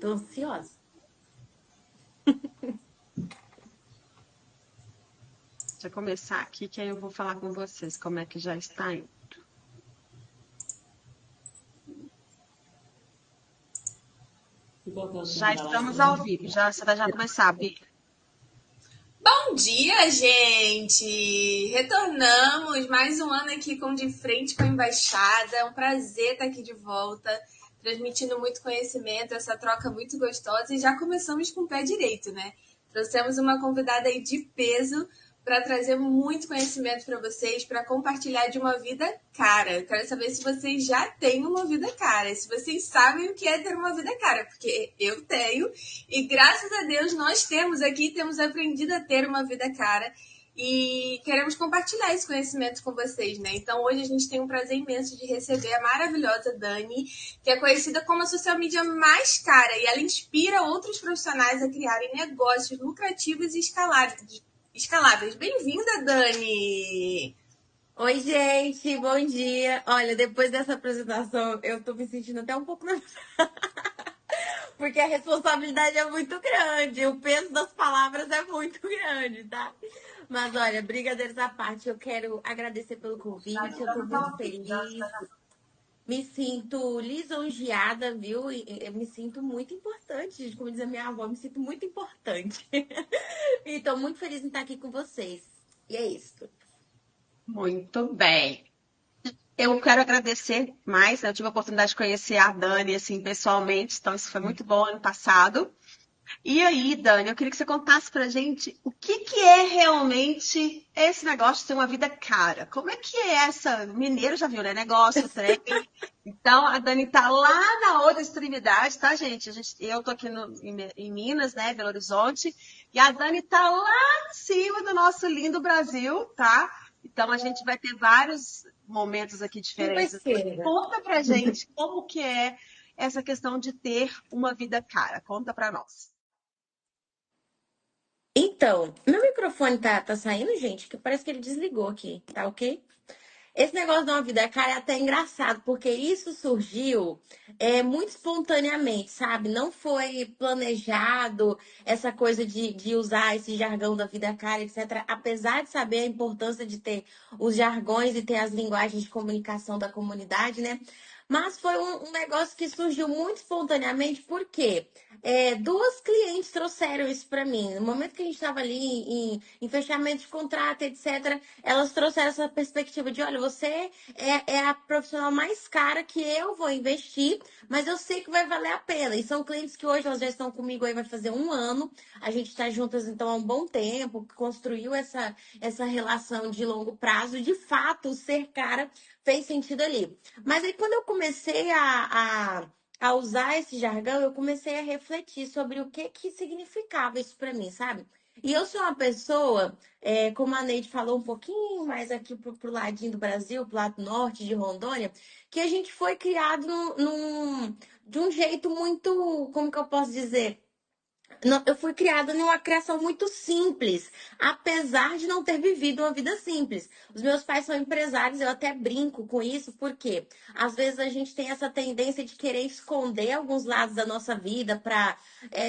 Tô ansiosa. Deixa eu começar aqui, que aí eu vou falar com vocês como é que já está indo. Já estamos ao vivo, já, você vai já começar, Bia. Bom dia, gente! Retornamos mais um ano aqui com De Frente com a Embaixada. É um prazer estar aqui de volta, transmitindo muito conhecimento, essa troca muito gostosa. E já começamos com o pé direito, né? Trouxemos uma convidada aí de peso para trazer muito conhecimento para vocês, para compartilhar de uma vida cara. Eu quero saber se vocês já têm uma vida cara, se vocês sabem o que é ter uma vida cara, porque eu tenho e graças a Deus nós temos aprendido a ter uma vida cara e queremos compartilhar esse conhecimento com vocês, né? Então hoje a gente tem um prazer imenso de receber a maravilhosa Dani, que é conhecida como a social media mais cara e ela inspira outros profissionais a criarem negócios lucrativos e escaláveis. Bem-vinda, Dani! Oi, gente, bom dia. Olha, depois dessa apresentação, eu tô me sentindo até um pouco nervosa, porque a responsabilidade é muito grande, o peso das palavras é muito grande, tá? Mas olha, brincadeiras à parte, eu quero agradecer pelo convite, eu tô muito feliz. Me sinto lisonjeada, viu? E eu me sinto muito importante, gente. Como diz a minha avó, me sinto muito importante. E tô muito feliz em estar aqui com vocês. E é isso. Muito bem. Eu quero agradecer mais, né? Eu tive a oportunidade de conhecer a Dani, assim, pessoalmente, então isso foi muito bom ano passado. E aí, Dani, eu queria que você contasse pra gente o que que é realmente esse negócio de ter uma vida cara. Como é que é essa? Mineiro já viu, né? Negócio, trem. Então, a Dani tá lá na outra extremidade, tá, gente? Eu tô aqui em Minas, né? Belo Horizonte. E a Dani tá lá em cima do nosso lindo Brasil, tá? Então, a gente vai ter vários momentos aqui E vai diferentes. ser. Conta pra gente como que é essa questão de ter uma vida cara. Conta pra nós. Então, meu microfone tá saindo, gente, que parece que ele desligou aqui, tá ok? Esse negócio de uma vida cara é até engraçado, porque isso surgiu muito espontaneamente, sabe? Não foi planejado essa coisa de usar esse jargão da vida cara, etc. Apesar de saber a importância de ter os jargões e ter as linguagens de comunicação da comunidade, né? Mas foi um negócio que surgiu muito espontaneamente, porque duas clientes trouxeram isso para mim. No momento que a gente estava ali em fechamento de contrato, etc., elas trouxeram essa perspectiva de: olha, você é a profissional mais cara que eu vou investir, mas eu sei que vai valer a pena. E são clientes que hoje elas já estão comigo aí, vai fazer um ano. A gente está juntas então há um bom tempo, construiu essa relação de longo prazo. De fato, ser cara fez sentido ali. Mas aí quando eu comecei a usar esse jargão, eu comecei a refletir sobre o que significava isso para mim, sabe? E eu sou uma pessoa, como a Neide falou um pouquinho mais aqui pro ladinho do Brasil, pro lado norte de Rondônia, que a gente foi criado de um jeito muito, como que eu posso dizer? Eu fui criada numa criação muito simples, apesar de não ter vivido uma vida simples. Os meus pais são empresários, eu até brinco com isso, porque às vezes a gente tem essa tendência de querer esconder alguns lados da nossa vida para,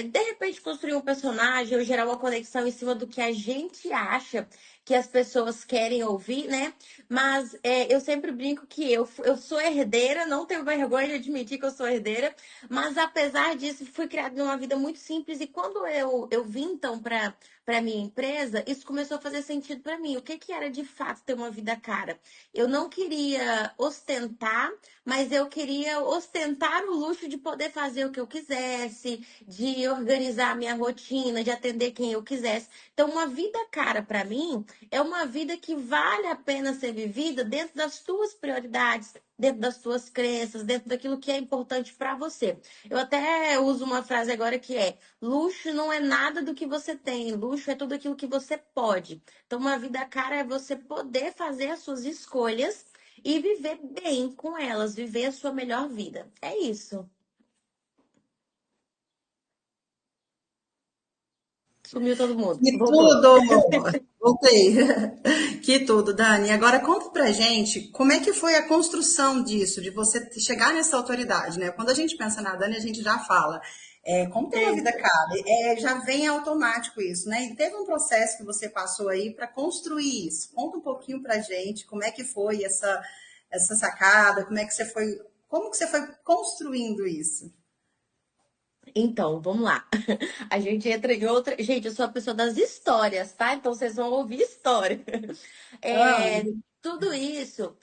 de repente, construir um personagem ou gerar uma conexão em cima do que a gente acha que as pessoas querem ouvir, né? Mas eu sempre brinco que eu sou herdeira, não tenho vergonha de admitir que eu sou herdeira, mas apesar disso, fui criada numa vida muito simples. E quando eu vim então para minha empresa, isso começou a fazer sentido para mim. O que que era de fato ter uma vida cara? Eu não queria ostentar, mas eu queria ostentar o luxo de poder fazer o que eu quisesse, de organizar a minha rotina, de atender quem eu quisesse. Então, uma vida cara para mim é uma vida que vale a pena ser vivida dentro das tuas prioridades, dentro das tuas crenças, dentro daquilo que é importante para você. Eu até uso uma frase agora que é: luxo não é nada do que você tem, luxo é tudo aquilo que você pode. Então, uma vida cara é você poder fazer as suas escolhas e viver bem com elas, viver a sua melhor vida. É isso. Sumiu todo mundo. Que Voltou. tudo! Voltei. Que tudo, Dani. Agora conta pra gente como é que foi a construção disso, de você chegar nessa autoridade, né? Quando a gente pensa na Dani, a gente já fala, como ter uma vida cara, já vem automático isso, né? E teve um processo que você passou aí para construir isso. Conta um pouquinho pra gente como é que foi essa sacada, como que você foi construindo isso? Então, vamos lá. A gente entra em outra. Gente, eu sou a pessoa das histórias, tá? Então vocês vão ouvir história. É, Amo. tudo isso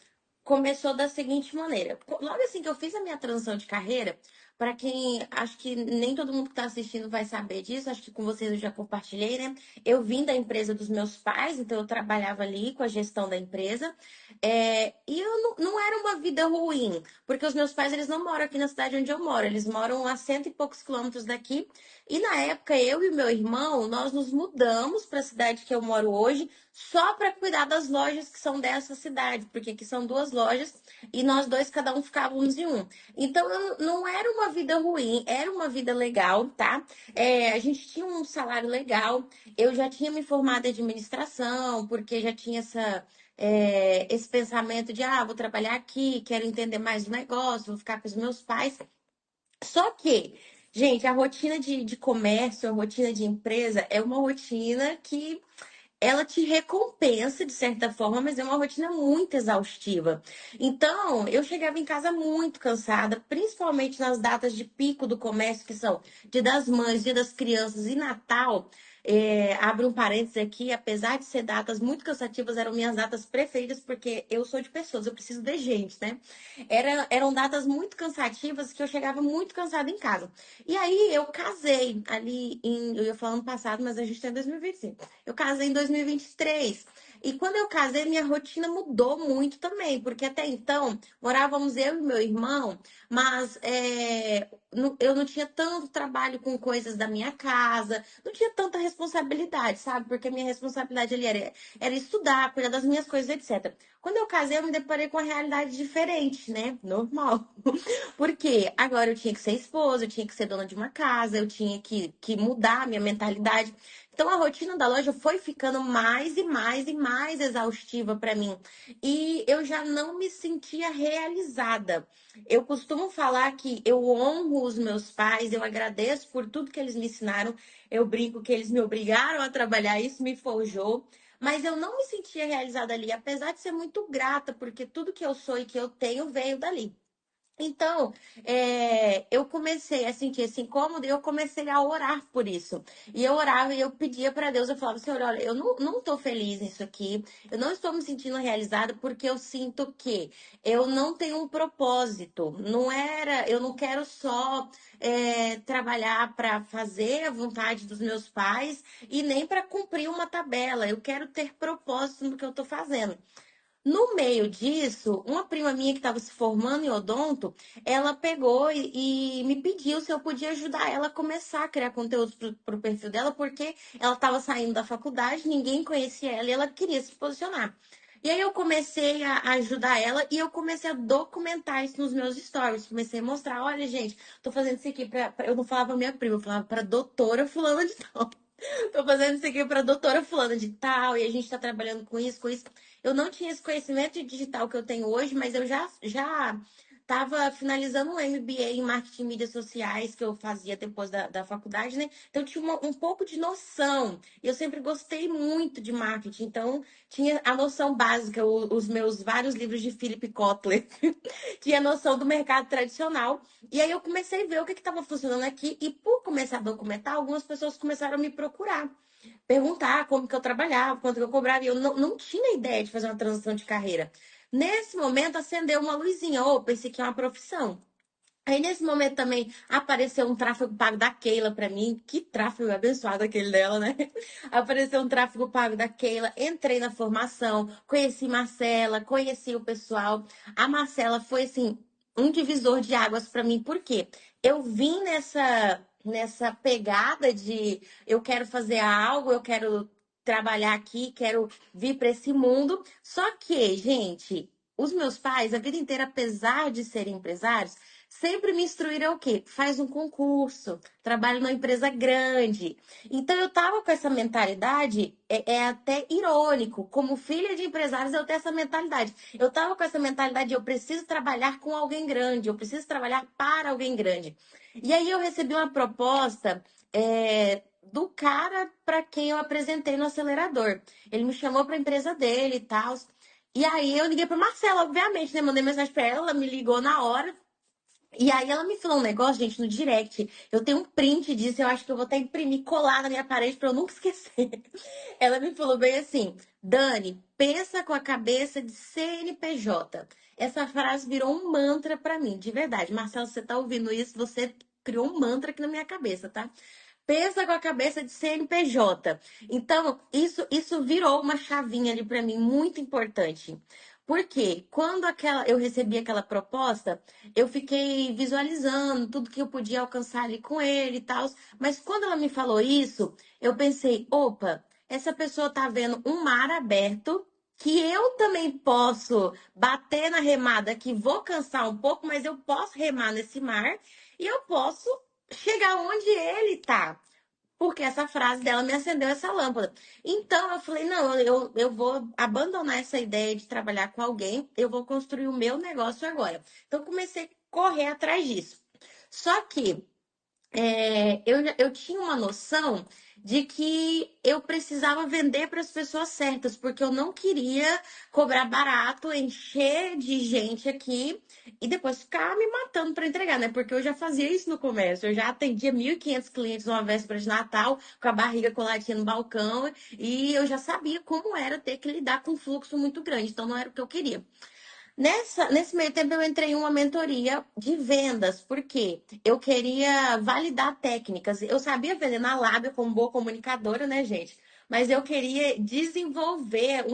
começou da seguinte maneira. Logo assim que eu fiz a minha transição de carreira, para quem acho que nem todo mundo que está assistindo vai saber disso, acho que com vocês eu já compartilhei, né? Eu vim da empresa dos meus pais, então eu trabalhava ali com a gestão da empresa. E eu não era uma vida ruim, porque os meus pais eles não moram aqui na cidade onde eu moro, eles moram a cento e poucos quilômetros daqui. E na época eu e meu irmão, nós nos mudamos para a cidade que eu moro hoje só para cuidar das lojas que são dessa cidade, porque aqui são duas lojas e nós dois, cada um ficávamos em um. Então, não era uma vida ruim, era uma vida legal, tá? A gente tinha um salário legal, eu já tinha me formado em administração, porque já tinha esse pensamento de, vou trabalhar aqui, quero entender mais o negócio, vou ficar com os meus pais. Só que, gente, a rotina de comércio, a rotina de empresa é uma rotina que ela te recompensa de certa forma, mas é uma rotina muito exaustiva. Então, eu chegava em casa muito cansada, principalmente nas datas de pico do comércio, que são Dia das Mães, Dia das Crianças e Natal. Abre um parênteses aqui, apesar de ser datas muito cansativas, eram minhas datas preferidas, porque eu sou de pessoas, eu preciso de gente, né? Eram datas muito cansativas que eu chegava muito cansada em casa. E aí eu casei ali eu ia falar ano passado, mas a gente está em 2025. Eu casei em 2023. E quando eu casei, minha rotina mudou muito também, porque até então morávamos eu e meu irmão, mas eu não tinha tanto trabalho com coisas da minha casa, não tinha tanta responsabilidade, sabe? Porque a minha responsabilidade ali era estudar, cuidar das minhas coisas, etc. Quando eu casei, eu me deparei com uma realidade diferente, né? Normal. Porque agora eu tinha que ser esposa, eu tinha que ser dona de uma casa, eu tinha que mudar a minha mentalidade. Então a rotina da loja foi ficando mais e mais e mais exaustiva para mim. E eu já não me sentia realizada. Eu costumo falar que eu honro os meus pais, eu agradeço por tudo que eles me ensinaram. Eu brinco que eles me obrigaram a trabalhar, isso me forjou. Mas eu não me sentia realizada ali, apesar de ser muito grata, porque tudo que eu sou e que eu tenho veio dali. Então, eu comecei a sentir esse incômodo e eu comecei a orar por isso. E eu orava e eu pedia para Deus, eu falava, Senhor, olha, eu não estou feliz nisso aqui, eu não estou me sentindo realizada porque eu sinto que eu não tenho um propósito. Eu não quero só trabalhar para fazer a vontade dos meus pais e nem para cumprir uma tabela. Eu quero ter propósito no que eu estou fazendo. No meio disso, uma prima minha que estava se formando em odonto, ela pegou e me pediu se eu podia ajudar ela a começar a criar conteúdos para o perfil dela, porque ela estava saindo da faculdade, ninguém conhecia ela e ela queria se posicionar. E aí eu comecei a ajudar ela e eu comecei a documentar isso nos meus stories. Comecei a mostrar, olha, gente, tô fazendo isso aqui eu não falava pra minha prima, eu falava pra doutora fulana de tal. Tô fazendo isso aqui pra doutora fulana de tal, e a gente tá trabalhando com isso, com isso. Eu não tinha esse conhecimento digital que eu tenho hoje, mas eu já estava finalizando um MBA em marketing e mídias sociais que eu fazia depois da faculdade, né? Então eu tinha um pouco de noção. E eu sempre gostei muito de marketing, então tinha a noção básica, os meus vários livros de Philip Kotler, tinha noção do mercado tradicional. E aí eu comecei a ver o que estava funcionando aqui, e por começar a documentar, algumas pessoas começaram a me procurar perguntar como que eu trabalhava, quanto que eu cobrava. E eu não tinha ideia de fazer uma transição de carreira. Nesse momento, acendeu uma luzinha. Opa, esse aqui é uma profissão. Aí, nesse momento, também apareceu um tráfego pago da Keila para mim. Que tráfego abençoado aquele dela, né? Apareceu um tráfego pago da Keila. Entrei na formação, conheci Marcela, conheci o pessoal. A Marcela foi, assim, um divisor de águas para mim. Por quê? Eu vim nessa pegada de eu quero fazer algo, eu quero trabalhar aqui, quero vir para esse mundo. Só que, gente, os meus pais, a vida inteira, apesar de serem empresários, sempre me instruíram o quê? Faz um concurso, trabalha numa empresa grande. Então eu tava com essa mentalidade, é até irônico, como filha de empresários eu tenho essa mentalidade. Eu tava com essa mentalidade, eu preciso trabalhar com alguém grande, eu preciso trabalhar para alguém grande. E aí eu recebi uma proposta do cara para quem eu apresentei no acelerador. Ele me chamou para a empresa dele e tal. E aí eu liguei para Marcela, obviamente, né? Mandei mensagem para ela, ela me ligou na hora. E aí ela me falou um negócio, gente, no direct. Eu tenho um print disso, eu acho que eu vou até imprimir, colar na minha parede para eu nunca esquecer. Ela me falou bem assim: Dani, pensa com a cabeça de CNPJ. Essa frase virou um mantra para mim, de verdade. Marcelo, você tá ouvindo isso? Você criou um mantra aqui na minha cabeça, tá? Pensa com a cabeça de CNPJ. Então, isso virou uma chavinha ali para mim muito importante. Porque quando eu recebi aquela proposta, eu fiquei visualizando tudo que eu podia alcançar ali com ele e tal. Mas quando ela me falou isso, eu pensei, opa, essa pessoa tá vendo um mar aberto que eu também posso bater na remada, que vou cansar um pouco, mas eu posso remar nesse mar e eu posso chegar onde ele tá. Porque essa frase dela me acendeu essa lâmpada. Então eu falei: não, eu vou abandonar essa ideia de trabalhar com alguém, eu vou construir o meu negócio agora. Então eu comecei a correr atrás disso. Só que eu tinha uma noção de que eu precisava vender para as pessoas certas, porque eu não queria cobrar barato, encher de gente aqui e depois ficar me matando para entregar, né? Porque eu já fazia isso no comércio, eu já atendia 1.500 clientes numa véspera de Natal, com a barriga coladinha no balcão, e eu já sabia como era ter que lidar com um fluxo muito grande, então não era o que eu queria. Nesse meio tempo, eu entrei em uma mentoria de vendas, porque eu queria validar técnicas. Eu sabia vender na lábia como boa comunicadora, né, gente? Mas eu queria desenvolver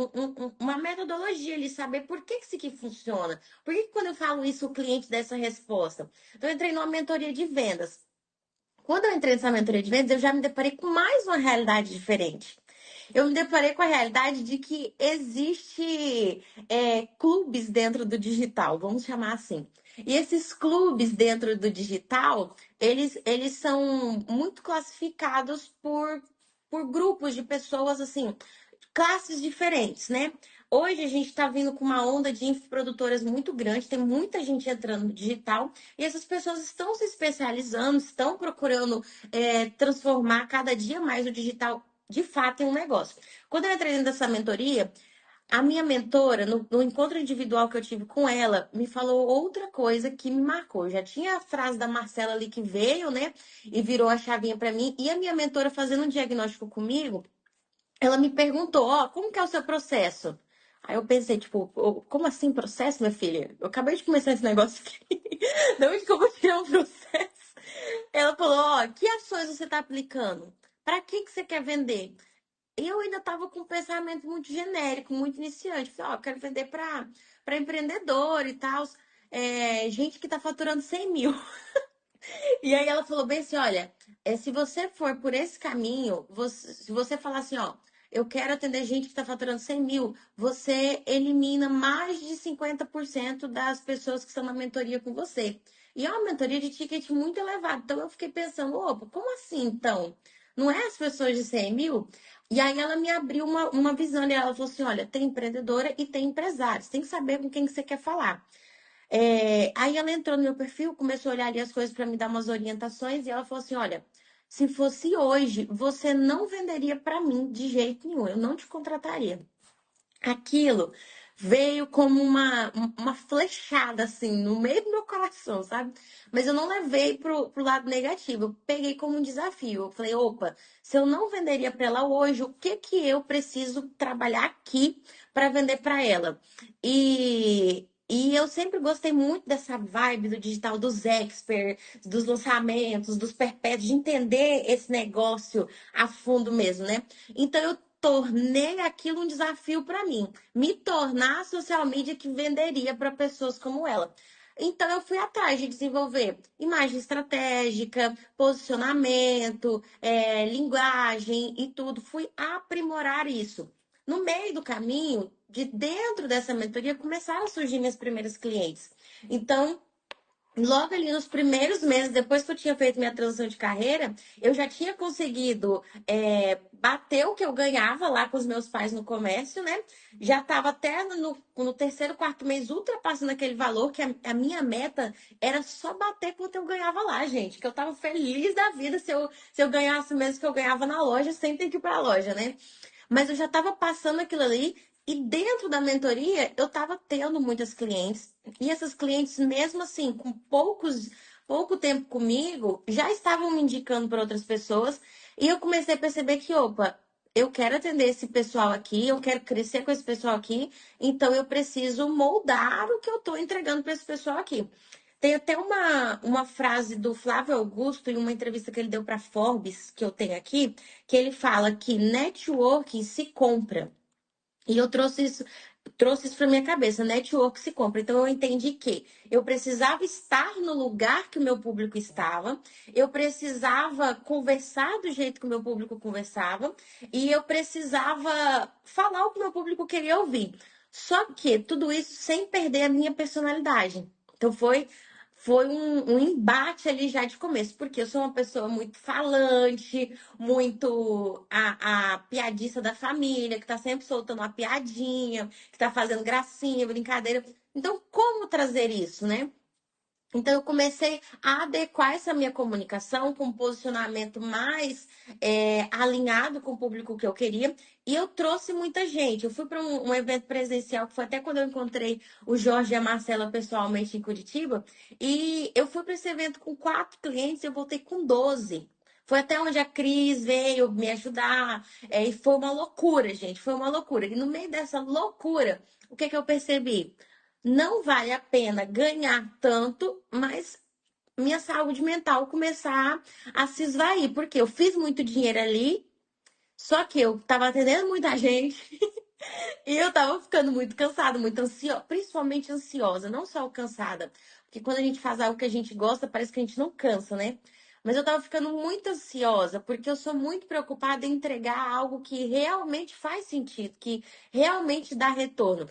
uma metodologia ali, saber por que isso aqui funciona. Por que quando eu falo isso, o cliente dá essa resposta? Então, eu entrei numa mentoria de vendas. Quando eu entrei nessa mentoria de vendas, eu já me deparei com mais uma realidade diferente. Eu me deparei com a realidade de que existe clubes dentro do digital, vamos chamar assim. E esses clubes dentro do digital, eles são muito classificados por grupos de pessoas, assim, classes diferentes, né? Hoje a gente está vindo com uma onda de infoprodutoras muito grande, tem muita gente entrando no digital, e essas pessoas estão se especializando, estão procurando transformar cada dia mais o digital de fato em um negócio. Quando eu entrei dentro dessa mentoria, a minha mentora, no encontro individual que eu tive com ela, me falou outra coisa que me marcou. Já tinha a frase da Marcela ali que veio, né? E virou a chavinha para mim. E a minha mentora fazendo um diagnóstico comigo, ela me perguntou: ó, como que é o seu processo? Aí eu pensei, tipo, como assim processo, minha filha? Eu acabei de começar esse negócio aqui. De onde que eu vou tirar um processo? Ela falou: ó, que ações você está aplicando? Para que você quer vender? E eu ainda estava com um pensamento muito genérico, muito iniciante. Falei: ó, eu quero vender para empreendedor e tal. Gente que está faturando 100 mil. E aí ela falou bem assim: olha, se você for por esse caminho, se você falar assim, ó, eu quero atender gente que está faturando 100 mil, você elimina mais de 50% das pessoas que estão na mentoria com você. E é uma mentoria de ticket muito elevado. Então eu fiquei pensando: opa, como assim então? Não é as pessoas de 100 mil? E aí ela me abriu uma visão e ela falou assim: olha, tem empreendedora e tem empresários, tem que saber com quem que você quer falar. Aí ela entrou no meu perfil, começou a olhar ali as coisas para me dar umas orientações e ela falou assim: olha, se fosse hoje, você não venderia para mim de jeito nenhum, eu não te contrataria. Aquilo veio como uma flechada, assim, no meio do meu coração, sabe? Mas eu não levei pro lado negativo, eu peguei como um desafio. Eu falei: opa, se eu não venderia para ela hoje, o que que eu preciso trabalhar aqui para vender para ela? E eu sempre gostei muito dessa vibe do digital, dos experts, dos lançamentos, dos perpétuos, de entender esse negócio a fundo mesmo, né? Então eu tornei aquilo um desafio para mim, me tornar a social media que venderia para pessoas como ela. Então eu fui atrás de desenvolver imagem estratégica, posicionamento, linguagem e tudo. Fui aprimorar isso. No meio do caminho, de dentro dessa mentoria, começaram a surgir minhas primeiras clientes. Então, logo ali nos primeiros meses, depois que eu tinha feito minha transição de carreira, eu já tinha conseguido bater o que eu ganhava lá com os meus pais no comércio, né? Já estava até no terceiro, quarto mês ultrapassando aquele valor, que a minha meta era só bater quanto eu ganhava lá, gente. Que eu tava feliz da vida se eu ganhasse o mesmo que eu ganhava na loja, sem ter que ir pra loja, né? Mas eu já estava passando aquilo ali. E dentro da mentoria, eu estava tendo muitas clientes. E essas clientes, mesmo assim, com pouco tempo comigo, já estavam me indicando para outras pessoas. E eu comecei a perceber que, opa, eu quero atender esse pessoal aqui, eu quero crescer com esse pessoal aqui, então eu preciso moldar o que eu estou entregando para esse pessoal aqui. Tem até uma frase do Flávio Augusto em uma entrevista que ele deu para Forbes, que eu tenho aqui, que ele fala que networking se compra. E eu trouxe isso para minha cabeça, network se compra. Então eu entendi que eu precisava estar no lugar que o meu público estava, eu precisava conversar do jeito que o meu público conversava e eu precisava falar o que o meu público queria ouvir. Só que tudo isso sem perder a minha personalidade. Então foi um embate ali já de começo, porque eu sou uma pessoa muito falante, muito a piadista da família, que tá sempre soltando uma piadinha, que tá fazendo gracinha, brincadeira. Então, como trazer isso, né? Então, eu comecei a adequar essa minha comunicação com um posicionamento mais alinhado com o público que eu queria. E eu trouxe muita gente. Eu fui para um evento presencial, que foi até quando eu encontrei o Jorge e a Marcela pessoalmente em Curitiba. E eu fui para esse evento com 4 clientes e eu voltei com 12. Foi até onde a Cris veio me ajudar. E foi uma loucura, gente. Foi uma loucura. E no meio dessa loucura, o que eu percebi? Não vale a pena ganhar tanto, mas minha saúde mental começar a se esvair, porque eu fiz muito dinheiro ali, só que eu tava atendendo muita gente e eu tava ficando muito cansada, muito ansiosa, principalmente ansiosa, não só cansada, porque quando a gente faz algo que a gente gosta, parece que a gente não cansa, né? Mas eu tava ficando muito ansiosa, porque eu sou muito preocupada em entregar algo que realmente faz sentido, que realmente dá retorno.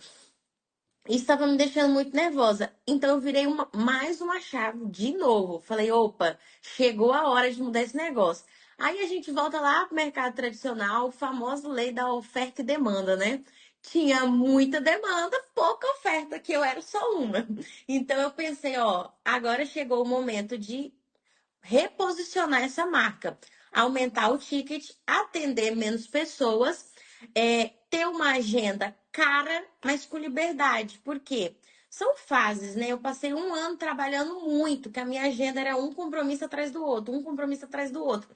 Isso estava me deixando muito nervosa. Então eu virei mais uma chave de novo. Falei, opa, chegou a hora de mudar esse negócio. Aí a gente volta lá pro mercado tradicional, o famoso lei da oferta e demanda, né? Tinha muita demanda, pouca oferta, que eu era só uma. Então eu pensei, ó, agora chegou o momento de reposicionar essa marca, aumentar o ticket, atender menos pessoas, ter uma agenda cara, mas com liberdade. Por quê? São fases, né? Eu passei um ano trabalhando muito, que a minha agenda era um compromisso atrás do outro, um compromisso atrás do outro.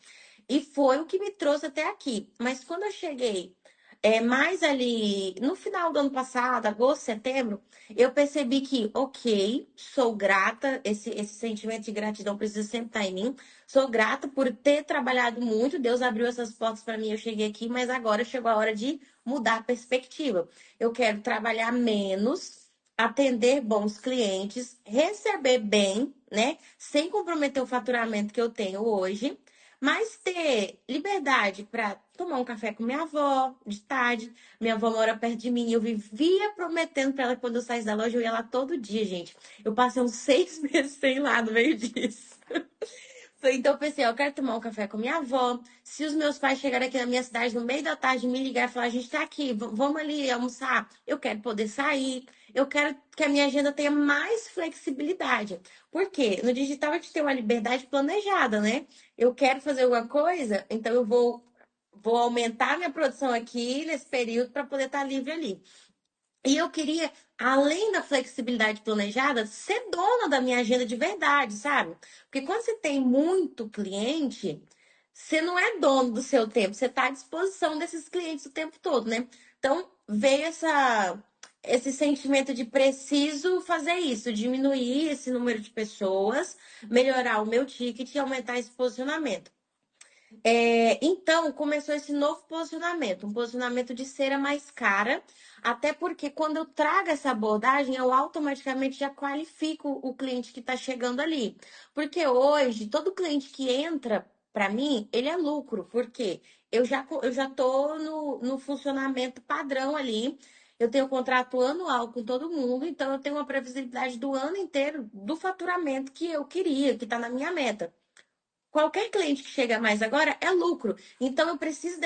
E foi o que me trouxe até aqui. Mas quando eu cheguei mais ali no final do ano passado, agosto, setembro, eu percebi que, ok, sou grata, esse sentimento de gratidão precisa sempre estar em mim. Sou grata por ter trabalhado muito, Deus abriu essas portas para mim, eu cheguei aqui, mas agora chegou a hora de mudar a perspectiva. Eu quero trabalhar menos, atender bons clientes, receber bem, né? Sem comprometer o faturamento que eu tenho hoje, mas ter liberdade para tomar um café com minha avó de tarde. Minha avó mora perto de mim. Eu vivia prometendo para ela que quando eu saísse da loja eu ia lá todo dia, gente. Eu passei uns 6 meses sem ir lá no meio disso. Então eu pensei, ó, eu quero tomar um café com minha avó. Se os meus pais chegarem aqui na minha cidade no meio da tarde, me ligar e falar, a gente tá aqui, vamos ali almoçar. Eu quero poder sair. Eu quero que a minha agenda tenha mais flexibilidade. Por quê? No digital a gente tem uma liberdade planejada, né? Eu quero fazer alguma coisa, então eu vou aumentar minha produção aqui nesse período para poder estar livre ali. E eu queria, além da flexibilidade planejada, ser dona da minha agenda de verdade, sabe? Porque quando você tem muito cliente, você não é dono do seu tempo, você está à disposição desses clientes o tempo todo, né? Então, veio esse sentimento de preciso fazer isso, diminuir esse número de pessoas, melhorar o meu ticket e aumentar esse posicionamento. Então, começou esse novo posicionamento, um posicionamento de cera mais cara, até porque quando eu trago essa abordagem, eu automaticamente já qualifico o cliente que está chegando ali. Porque hoje, todo cliente que entra para mim, ele é lucro, porque eu já estou no funcionamento padrão ali. eu tenho contrato anual com todo mundo, então eu tenho uma previsibilidade do ano inteiro do faturamento que eu queria, que está na minha meta. Qualquer cliente que chega mais agora é lucro. Então, eu preciso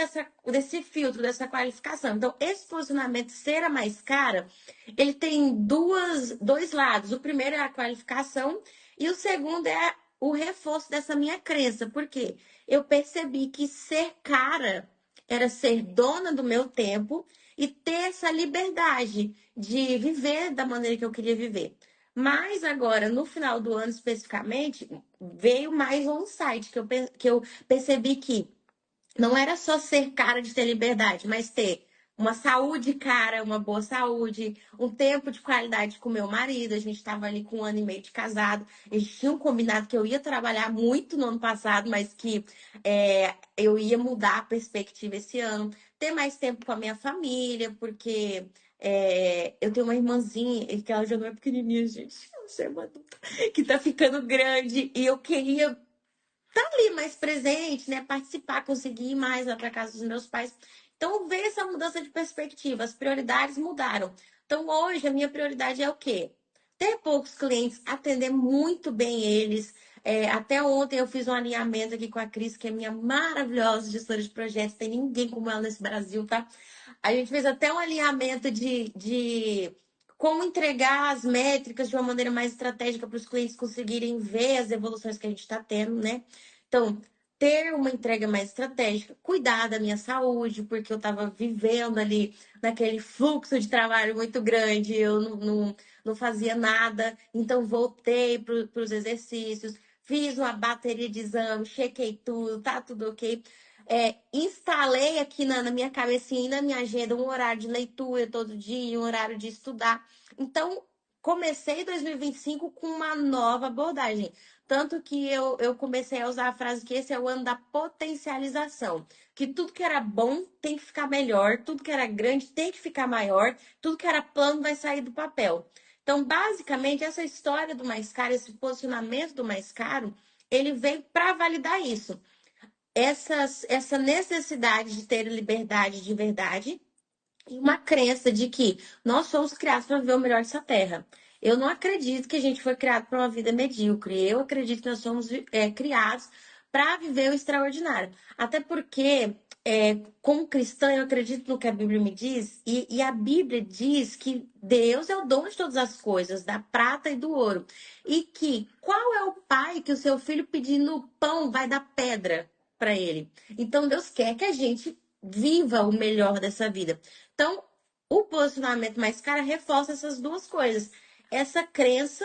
desse filtro, dessa qualificação. Então, esse posicionamento ser a mais cara, ele tem dois lados. O primeiro é a qualificação e o segundo é o reforço dessa minha crença. Por quê? Eu percebi que ser cara era ser dona do meu tempo e ter essa liberdade de viver da maneira que eu queria viver. Mas agora, no final do ano especificamente, veio mais um insight que eu percebi que não era só ser cara de ter liberdade, mas ter uma saúde cara, uma boa saúde, um tempo de qualidade com meu marido. A gente estava ali com 1 ano e meio de casado. A gente tinha um combinado que eu ia trabalhar muito no ano passado, mas que eu ia mudar a perspectiva esse ano. Ter mais tempo com a minha família, porque eu tenho uma irmãzinha, que ela já não é pequenininha, gente. Ela é uma adulta, que tá ficando grande. E eu queria ali mais presente, né? Participar, conseguir ir mais lá para casa dos meus pais. Então, ver essa mudança de perspectiva, as prioridades mudaram. Então, hoje, a minha prioridade é o quê? Ter poucos clientes, atender muito bem eles. Até ontem eu fiz um alinhamento aqui com a Cris, que é minha maravilhosa gestora de projetos. Tem ninguém como ela nesse Brasil, tá? A gente fez até um alinhamento de como entregar as métricas de uma maneira mais estratégica para os clientes conseguirem ver as evoluções que a gente está tendo, né? Então, ter uma entrega mais estratégica, cuidar da minha saúde, porque eu estava vivendo ali naquele fluxo de trabalho muito grande, eu não fazia nada, então voltei para os exercícios, fiz uma bateria de exame, chequei tudo, tá tudo ok. Instalei aqui na minha cabecinha e na minha agenda um horário de leitura todo dia, um horário de estudar. Então, comecei 2025 com uma nova abordagem. Tanto que eu comecei a usar a frase que esse é o ano da potencialização. Que tudo que era bom tem que ficar melhor, tudo que era grande tem que ficar maior, tudo que era plano vai sair do papel. Então, basicamente, essa história do mais caro, esse posicionamento do mais caro, ele veio para validar isso. Essa necessidade de ter liberdade de verdade e uma crença de que nós somos criados para viver o melhor dessa terra. Eu não acredito que a gente foi criado para uma vida medíocre. Eu acredito que nós somos criados para viver o extraordinário. Até porque, como cristã, eu acredito no que a Bíblia me diz, e a Bíblia diz que Deus é o dono de todas as coisas, da prata e do ouro. E que qual é o pai que o seu filho pedindo pão vai dar pedra para ele? Então, Deus quer que a gente viva o melhor dessa vida. Então, o posicionamento mais caro reforça essas duas coisas. Essa crença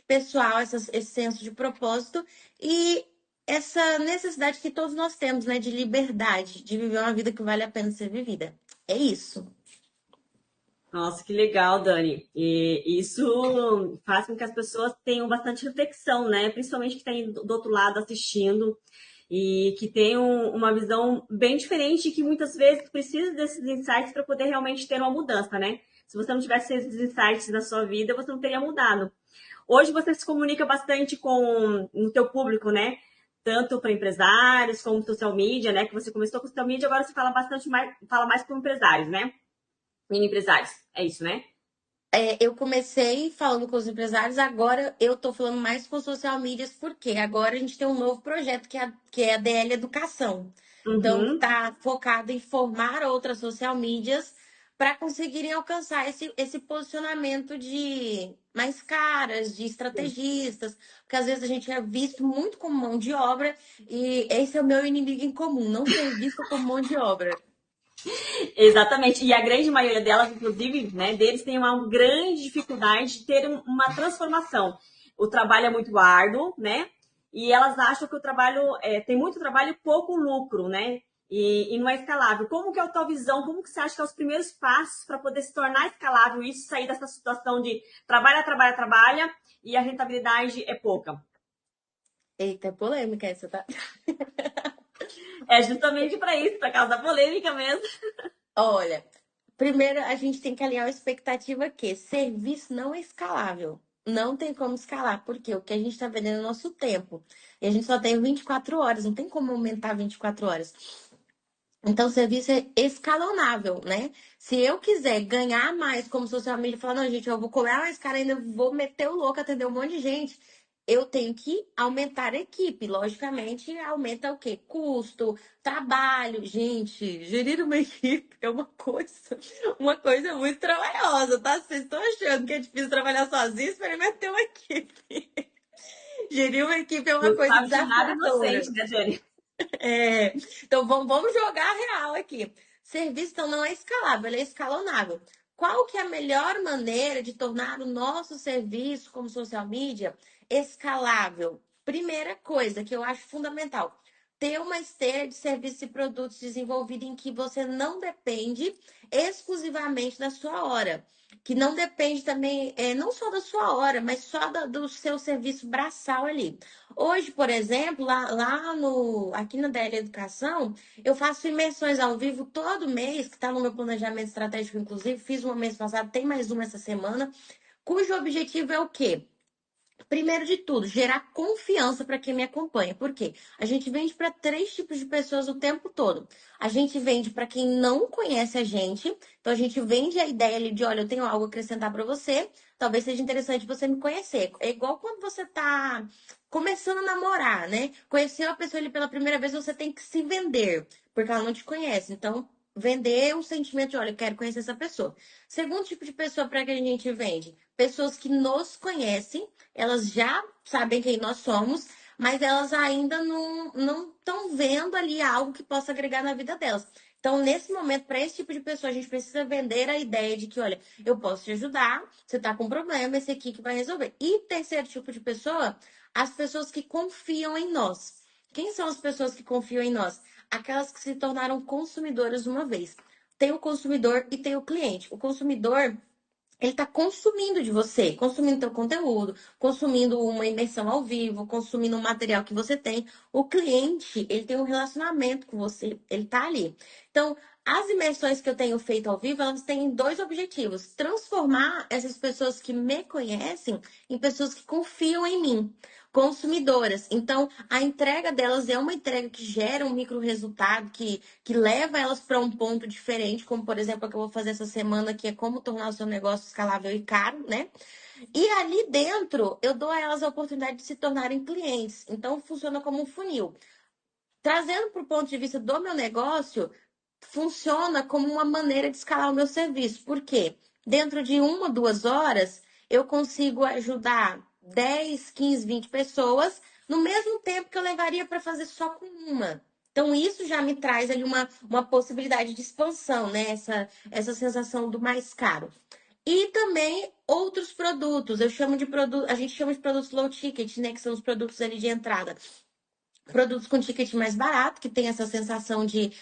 pessoal, esse senso de propósito e essa necessidade que todos nós temos, né, de liberdade, de viver uma vida que vale a pena ser vivida. É isso. Nossa, que legal, Dani. E isso faz com que as pessoas tenham bastante reflexão, né? Principalmente que está aí do outro lado assistindo e que tenham uma visão bem diferente e que muitas vezes precisa desses insights para poder realmente ter uma mudança, né? Se você não tivesse esses insights na sua vida, você não teria mudado. Hoje você se comunica bastante com o teu público, né? Tanto para empresários como social media, né? Que você começou com social media, agora você fala mais com empresários, né? Mini empresários. É isso, né? Eu comecei falando com os empresários, agora eu tô falando mais com social medias, porque agora a gente tem um novo projeto que é a DL Educação. Então, Uhum. tá focado em formar outras social medias para conseguirem alcançar esse posicionamento de mais caras, de estrategistas, porque às vezes a gente é visto muito como mão de obra, e esse é o meu inimigo em comum, não ser visto como mão de obra. Exatamente. E a grande maioria delas, inclusive, né, deles tem uma grande dificuldade de ter uma transformação. O trabalho é muito árduo, né? E elas acham que o trabalho tem muito trabalho e pouco lucro, né? E não é escalável. Como que é a tua visão? Como que você acha que é os primeiros passos para poder se tornar escalável isso, sair dessa situação de trabalha e a rentabilidade é pouca? Eita, é polêmica essa, tá? É justamente para isso, para causa da polêmica mesmo. Olha, primeiro a gente tem que alinhar a expectativa que serviço não é escalável. Não tem como escalar, porque o que a gente está vendendo é o nosso tempo. E a gente só tem 24 horas, não tem como aumentar 24 horas. Então, o serviço é escalonável, né? Se eu quiser ganhar mais como social media, falar, não, gente, eu vou cobrar mais cara, ainda vou meter o louco, atender um monte de gente, eu tenho que aumentar a equipe. Logicamente, aumenta o quê? Custo, trabalho. Gente, gerir uma equipe é uma coisa muito trabalhosa, tá? Vocês estão achando que é difícil trabalhar sozinho? Experimente ter uma equipe. Gerir uma equipe é uma Não coisa sabe de nada desafiadora. inocente, né, Dani? É, então vamos jogar a real aqui. Serviço então não é escalável, ele é escalonável. Qual que é a melhor maneira de tornar o nosso serviço como social media escalável? Primeira coisa que eu acho fundamental, ter uma esteira de serviços e produtos desenvolvida em que você não depende exclusivamente da sua hora, que não depende também, não só da sua hora, mas só do seu serviço braçal ali. Hoje, por exemplo, aqui na DL Educação, eu faço imersões ao vivo todo mês, que está no meu planejamento estratégico, inclusive. Fiz uma mês passado, tem mais uma essa semana, cujo objetivo é o quê? Primeiro de tudo, gerar confiança para quem me acompanha. Por quê? A gente vende para três tipos de pessoas o tempo todo. A gente vende para quem não conhece a gente. Então, a gente vende a ideia ali de, olha, eu tenho algo a acrescentar para você. Talvez seja interessante você me conhecer. É igual quando você está começando a namorar, né? Conheceu a pessoa ali pela primeira vez, você tem que se vender, porque ela não te conhece. Então, vender o sentimento de, olha, eu quero conhecer essa pessoa. Segundo tipo de pessoa para que a gente vende, pessoas que nos conhecem, elas já sabem quem nós somos, mas elas ainda não estão vendo ali algo que possa agregar na vida delas. Então, nesse momento, para esse tipo de pessoa, a gente precisa vender a ideia de que, olha, eu posso te ajudar, você está com um problema, esse aqui que vai resolver. E terceiro tipo de pessoa, as pessoas que confiam em nós. Quem são as pessoas que confiam em nós? Aquelas que se tornaram consumidoras uma vez. Tem o consumidor e tem o cliente. O consumidor, ele está consumindo de você, consumindo teu conteúdo, consumindo uma imersão ao vivo, consumindo um material que você tem. O cliente, ele tem um relacionamento com você, ele tá ali. Então, as imersões que eu tenho feito ao vivo, elas têm dois objetivos: transformar essas pessoas que me conhecem em pessoas que confiam em mim, consumidoras. Então, a entrega delas é uma entrega que gera um micro resultado, que leva elas para um ponto diferente, como por exemplo, o que eu vou fazer essa semana, que é como tornar o seu negócio escalável e caro, né? E ali dentro, eu dou a elas a oportunidade de se tornarem clientes. Então, funciona como um funil. Trazendo para o ponto de vista do meu negócio, funciona como uma maneira de escalar o meu serviço. Por quê? Dentro de 1, 2 horas, eu consigo ajudar 10, 15, 20 pessoas no mesmo tempo que eu levaria para fazer só com uma. Então, isso já me traz ali uma possibilidade de expansão, né? Essa sensação do mais caro. E também outros produtos. Eu chamo de produto, a gente chama de produtos low ticket, né? Que são os produtos ali de entrada, produtos com ticket mais barato, que tem essa sensação de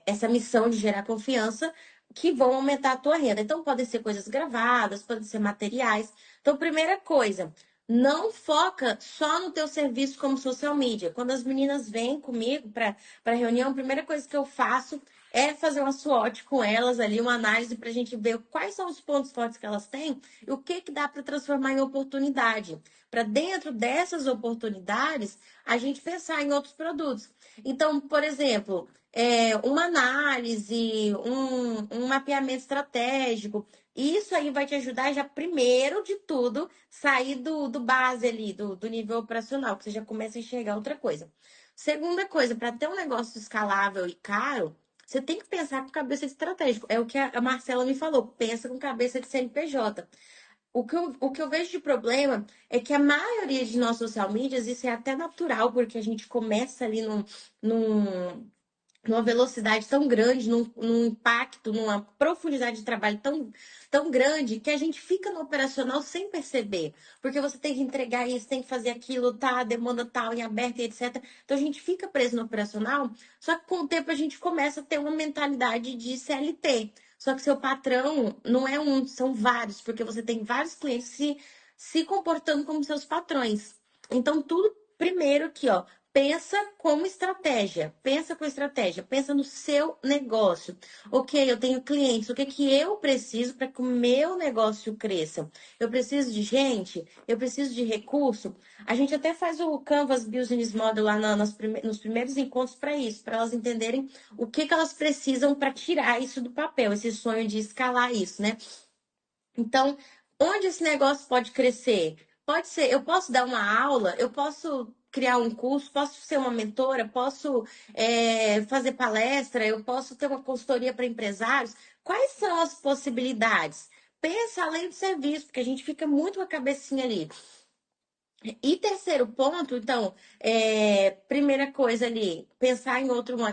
essa missão de gerar confiança, que vão aumentar a tua renda. Então, podem ser coisas gravadas, podem ser materiais. Então, primeira coisa, não foca só no teu serviço como social media. Quando as meninas vêm comigo para reunião, a primeira coisa que eu faço é fazer uma SWOT com elas ali, uma análise para a gente ver quais são os pontos fortes que elas têm e o que dá para transformar em oportunidade. Para dentro dessas oportunidades, a gente pensar em outros produtos. Então, por exemplo, uma análise, um mapeamento estratégico, isso aí vai te ajudar já, primeiro de tudo, sair do base ali, do nível operacional, que você já começa a enxergar outra coisa. Segunda coisa, para ter um negócio escalável e caro, você tem que pensar com cabeça de estratégico. É o que a Marcela me falou, pensa com cabeça de CNPJ. O que eu vejo de problema é que a maioria de nós social medias, isso é até natural, porque a gente começa ali num, numa velocidade tão grande, num impacto, numa profundidade de trabalho tão grande, que a gente fica no operacional sem perceber. Porque você tem que entregar isso, tem que fazer aquilo, tá, demanda tal, em aberto e etc. Então a gente fica preso no operacional, só que com o tempo a gente começa a ter uma mentalidade de CLT. Só que seu patrão não é um, são vários, porque você tem vários clientes se comportando como seus patrões. Então, tudo primeiro aqui, ó, pensa como estratégia, pensa com estratégia, pensa no seu negócio. Ok, eu tenho clientes, o que que eu preciso para que o meu negócio cresça? Eu preciso de gente, eu preciso de recurso. A gente até faz o Canvas Business Model lá nos primeiros encontros para isso, para elas entenderem o que que elas precisam para tirar isso do papel, esse sonho de escalar isso, né? Então, onde esse negócio pode crescer? Pode ser, eu posso dar uma aula, eu posso criar um curso, posso ser uma mentora, posso fazer palestra, eu posso ter uma consultoria para empresários. Quais são as possibilidades? Pensa além do serviço, porque a gente fica muito com a cabecinha ali. E terceiro ponto, então, primeira coisa ali, pensar em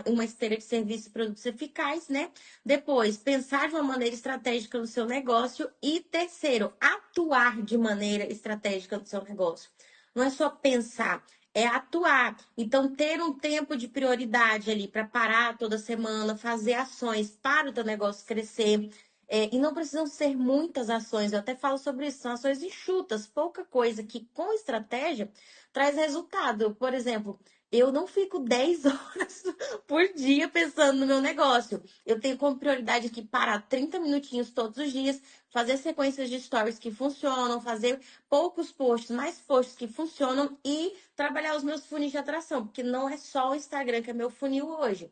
uma esteira de serviços e produtos eficazes, né? Depois, pensar de uma maneira estratégica no seu negócio. E terceiro, atuar de maneira estratégica no seu negócio. Não é só pensar, é atuar. Então, ter um tempo de prioridade ali para parar toda semana, fazer ações para o teu negócio crescer. E não precisam ser muitas ações, eu até falo sobre isso, são ações enxutas, pouca coisa que com estratégia traz resultado. Por exemplo, eu não fico 10 horas por dia pensando no meu negócio. Eu tenho como prioridade aqui parar 30 minutinhos todos os dias, fazer sequências de stories que funcionam, fazer poucos posts, mais posts que funcionam e trabalhar os meus funis de atração, porque não é só o Instagram que é meu funil hoje.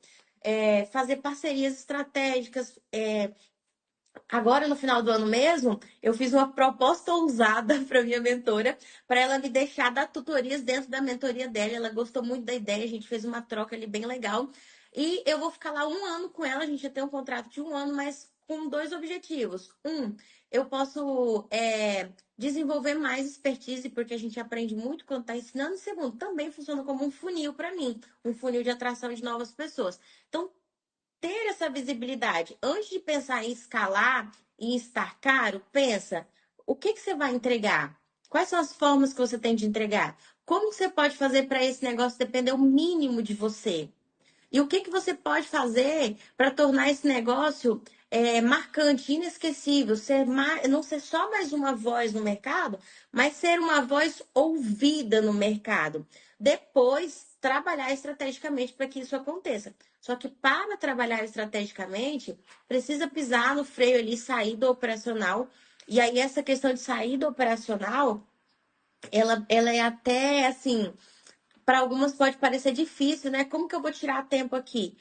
Fazer parcerias estratégicas, agora, no final do ano mesmo, eu fiz uma proposta ousada para minha mentora, para ela me deixar dar tutorias dentro da mentoria dela. Ela gostou muito da ideia, a gente fez uma troca ali bem legal. E eu vou ficar lá um ano com ela, a gente já tem um contrato de um ano, mas com dois objetivos. Eu posso desenvolver mais expertise, porque a gente aprende muito quando está ensinando. E segundo, também funciona como um funil para mim, um funil de atração de novas pessoas. Então, ter essa visibilidade. Antes de pensar em escalar e estar caro, pensa, o que que você vai entregar? Quais são as formas que você tem de entregar? Como você pode fazer para esse negócio depender o mínimo de você? E o que que você pode fazer para tornar esse negócio marcante, inesquecível, não ser só mais uma voz no mercado, mas ser uma voz ouvida no mercado. Depois, trabalhar estrategicamente para que isso aconteça. Só que para trabalhar estrategicamente, precisa pisar no freio ali, sair do operacional. E aí, essa questão de sair do operacional, ela é até assim para algumas pode parecer difícil, né? Como que eu vou tirar tempo aqui?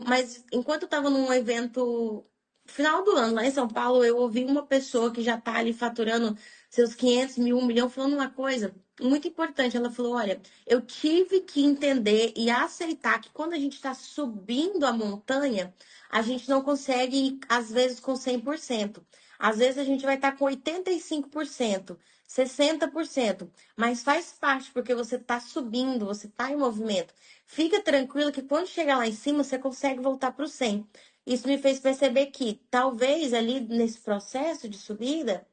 Mas enquanto eu estava num evento final do ano lá em São Paulo, eu ouvi uma pessoa que já está ali faturando seus 500 mil, 1 milhão, falando uma coisa muito importante. Ela falou: olha, eu tive que entender e aceitar que quando a gente está subindo a montanha, a gente não consegue ir, às vezes, com 100%. Às vezes a gente vai estar com 85%, 60%. Mas faz parte, porque você está subindo, você está em movimento. Fica tranquilo que quando chegar lá em cima, você consegue voltar para o 100. Isso me fez perceber que talvez ali nesse processo de subida,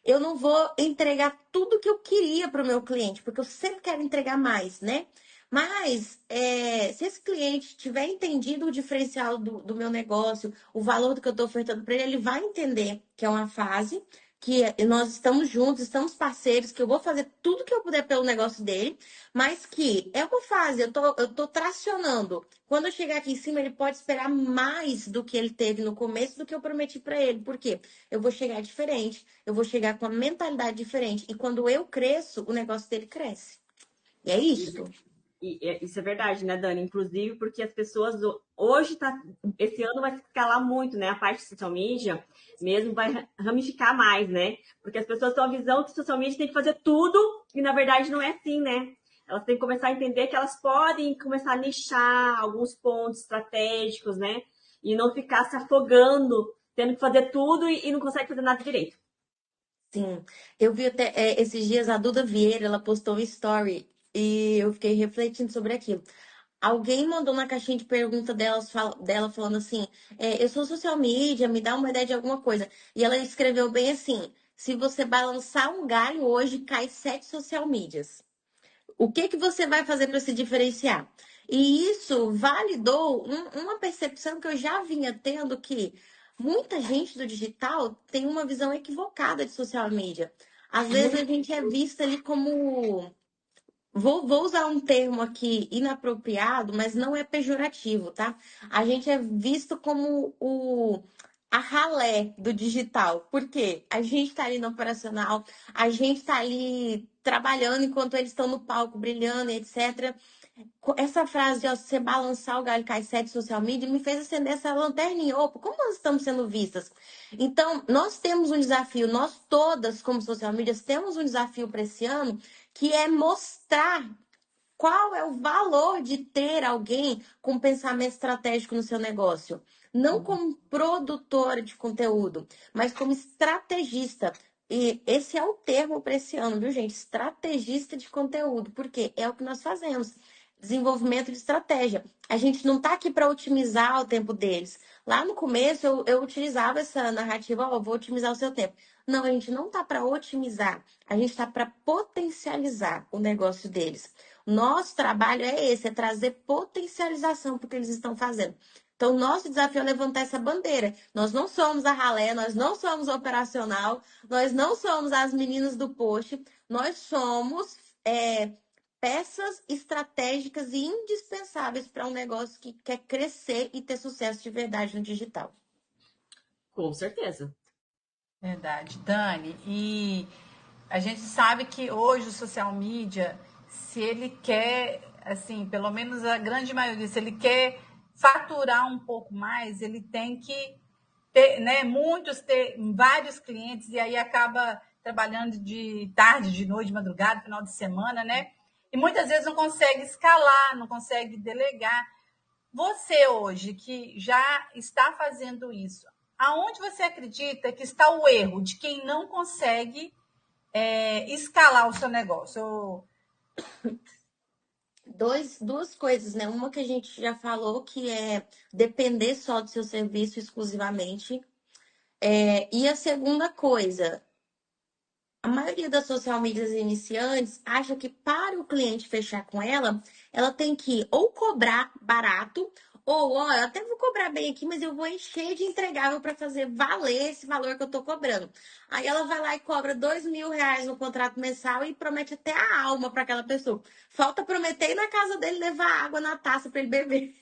eu não vou entregar tudo que eu queria para o meu cliente, porque eu sempre quero entregar mais, né? Mas se esse cliente tiver entendido o diferencial do meu negócio, o valor do que eu estou ofertando para ele, ele vai entender que é uma fase, que nós estamos juntos, estamos parceiros, que eu vou fazer tudo que eu puder pelo negócio dele, mas que é uma fase, eu tô tracionando. Quando eu chegar aqui em cima, ele pode esperar mais do que ele teve no começo do que eu prometi para ele. Por quê? Eu vou chegar diferente, eu vou chegar com uma mentalidade diferente. E quando eu cresço, o negócio dele cresce. E é isso. Isso é verdade, né, Dani? Inclusive, porque as pessoas hoje esse ano vai escalar muito, né? A parte de social media mesmo vai ramificar mais, né? Porque as pessoas têm a visão que social media tem que fazer tudo e na verdade não é assim, né? Elas têm que começar a entender que elas podem começar a nichar alguns pontos estratégicos, né? E não ficar se afogando, tendo que fazer tudo e não consegue fazer nada direito. Sim, eu vi até esses dias a Duda Vieira, ela postou um story e eu fiquei refletindo sobre aquilo. Alguém mandou na caixinha de pergunta dela falando assim: eu sou social media, me dá uma ideia de alguma coisa. E ela escreveu bem assim: se você balançar um galho hoje, cai 7 social medias. O que que você vai fazer para se diferenciar? E isso validou uma percepção que eu já vinha tendo que muita gente do digital tem uma visão equivocada de social media. Às vezes a gente é vista ali como vou usar um termo aqui inapropriado, mas não é pejorativo, tá? A gente é visto como a ralé do digital. Por quê? A gente tá ali no operacional, a gente tá ali trabalhando enquanto eles estão no palco brilhando, etc. Essa frase de ó, você balançar o galho cai sete social media me fez acender essa lanterninha. Opa, como nós estamos sendo vistas? Então, nós temos um desafio, nós todas, como social media, temos um desafio para esse ano, que é mostrar qual é o valor de ter alguém com pensamento estratégico no seu negócio. Não como produtora de conteúdo, mas como estrategista. E esse é o termo para esse ano, viu, gente? Estrategista de conteúdo, porque é o que nós fazemos. Desenvolvimento de estratégia. A gente não está aqui para otimizar o tempo deles. Lá no começo eu utilizava essa narrativa, ó, vou otimizar o seu tempo. Não, a gente não está para otimizar, a gente está para potencializar o negócio deles. Nosso trabalho é esse, é trazer potencialização para o que eles estão fazendo. Então, nosso desafio é levantar essa bandeira. Nós não somos a ralé, nós não somos operacional, nós não somos as meninas do post, nós somos peças estratégicas e indispensáveis para um negócio que quer crescer e ter sucesso de verdade no digital. Com certeza. Verdade, Dani. E a gente sabe que hoje o social media, se ele quer, assim, pelo menos a grande maioria, se ele quer faturar um pouco mais, ele tem que ter, né, ter vários clientes e aí acaba trabalhando de tarde, de noite, de madrugada, final de semana, né? E muitas vezes não consegue escalar, não consegue delegar. Você hoje que já está fazendo isso, aonde você acredita que está o erro de quem não consegue escalar o seu negócio? Duas coisas, né? Uma que a gente já falou, que é depender só do seu serviço exclusivamente. E a segunda coisa, a maioria das social medias iniciantes acha que para o cliente fechar com ela, ela tem que ou cobrar barato, ou, ó, eu até vou cobrar bem aqui, mas eu vou encher de entregável para fazer valer esse valor que eu tô cobrando. Aí ela vai lá e cobra R$ 2.000 no contrato mensal e promete até a alma para aquela pessoa. Falta prometer ir na casa dele levar água na taça para ele beber.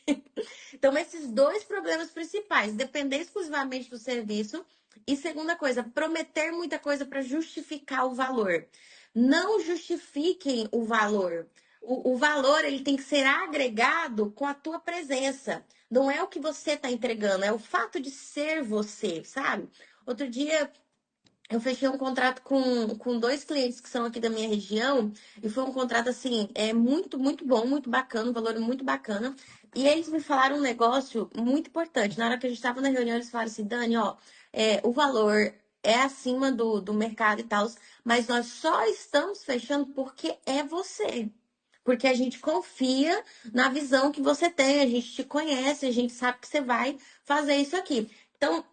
Então, esses dois problemas principais, depender exclusivamente do serviço e segunda coisa, prometer muita coisa para justificar o valor. Não justifiquem o valor. O valor ele tem que ser agregado com a tua presença. Não é o que você está entregando, é o fato de ser você, sabe? Outro dia eu fechei um contrato com dois clientes que são aqui da minha região e foi um contrato assim, muito bom, muito bacana, um valor muito bacana. E eles me falaram um negócio muito importante. Na hora que a gente estava na reunião, eles falaram assim, Dani, ó, o valor é acima do mercado e tal, mas nós só estamos fechando porque é você. Porque a gente confia na visão que você tem, a gente te conhece, a gente sabe que você vai fazer isso aqui. Então,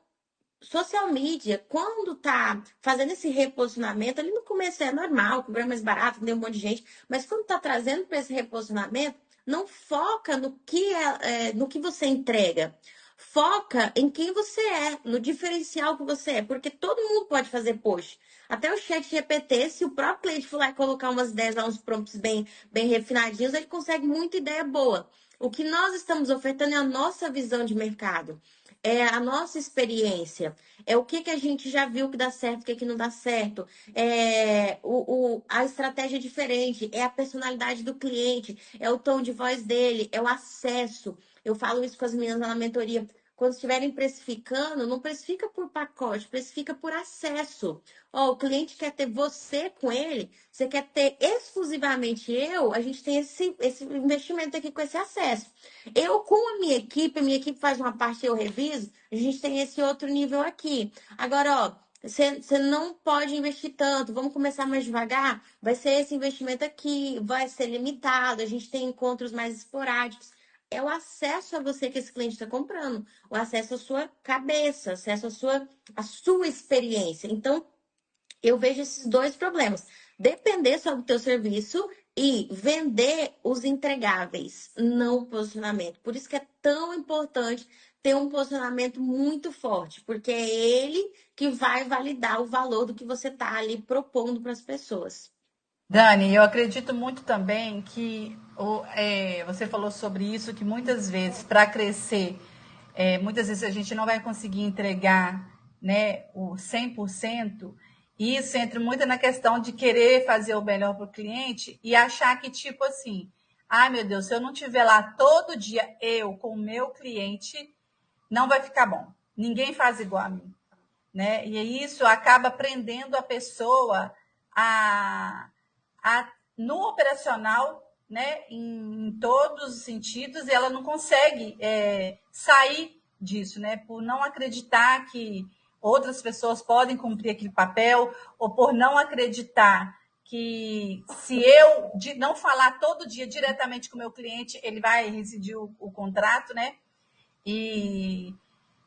social media, quando tá fazendo esse reposicionamento, ali no começo é normal, cobrar mais barato, tem um monte de gente, mas quando tá trazendo para esse reposicionamento, não foca no que você entrega. Foca em quem você é, no diferencial que você é, porque todo mundo pode fazer post. Até o chat GPT, se o próprio cliente for lá e colocar umas ideias lá, uns prompts bem refinadinhos, ele consegue muita ideia boa. O que nós estamos ofertando é a nossa visão de mercado, é a nossa experiência, é o que a gente já viu que dá certo, o que não dá certo, a estratégia diferente, é a personalidade do cliente, é o tom de voz dele, é o acesso. Eu falo isso com as meninas lá na mentoria. Quando estiverem precificando, não precifica por pacote, precifica por acesso. Ó, o cliente quer ter você com ele, você quer ter exclusivamente eu, a gente tem esse investimento aqui com esse acesso. Eu com a minha equipe faz uma parte, eu reviso, a gente tem esse outro nível aqui. Agora, ó, você não pode investir tanto, vamos começar mais devagar? Vai ser esse investimento aqui, vai ser limitado, a gente tem encontros mais esporádicos. É o acesso a você que esse cliente está comprando, o acesso à sua cabeça, acesso à sua experiência. Então, eu vejo esses dois problemas. Depender só do teu serviço e vender os entregáveis, não o posicionamento. Por isso que é tão importante ter um posicionamento muito forte, porque é ele que vai validar o valor do que você está ali propondo para as pessoas. Dani, eu acredito muito também que você falou sobre isso, que muitas vezes, para crescer, muitas vezes a gente não vai conseguir entregar, né, o 100%. E isso entra muito na questão de querer fazer o melhor para o cliente e achar que, tipo assim, ai meu Deus, se eu não estiver lá todo dia, eu com o meu cliente, não vai ficar bom. Ninguém faz igual a mim, né? E isso acaba prendendo a pessoa a, no operacional, né, em todos os sentidos, e ela não consegue sair disso, né, por não acreditar que outras pessoas podem cumprir aquele papel, ou por não acreditar que se eu não falar todo dia diretamente com o meu cliente, ele vai rescindir o contrato, né? E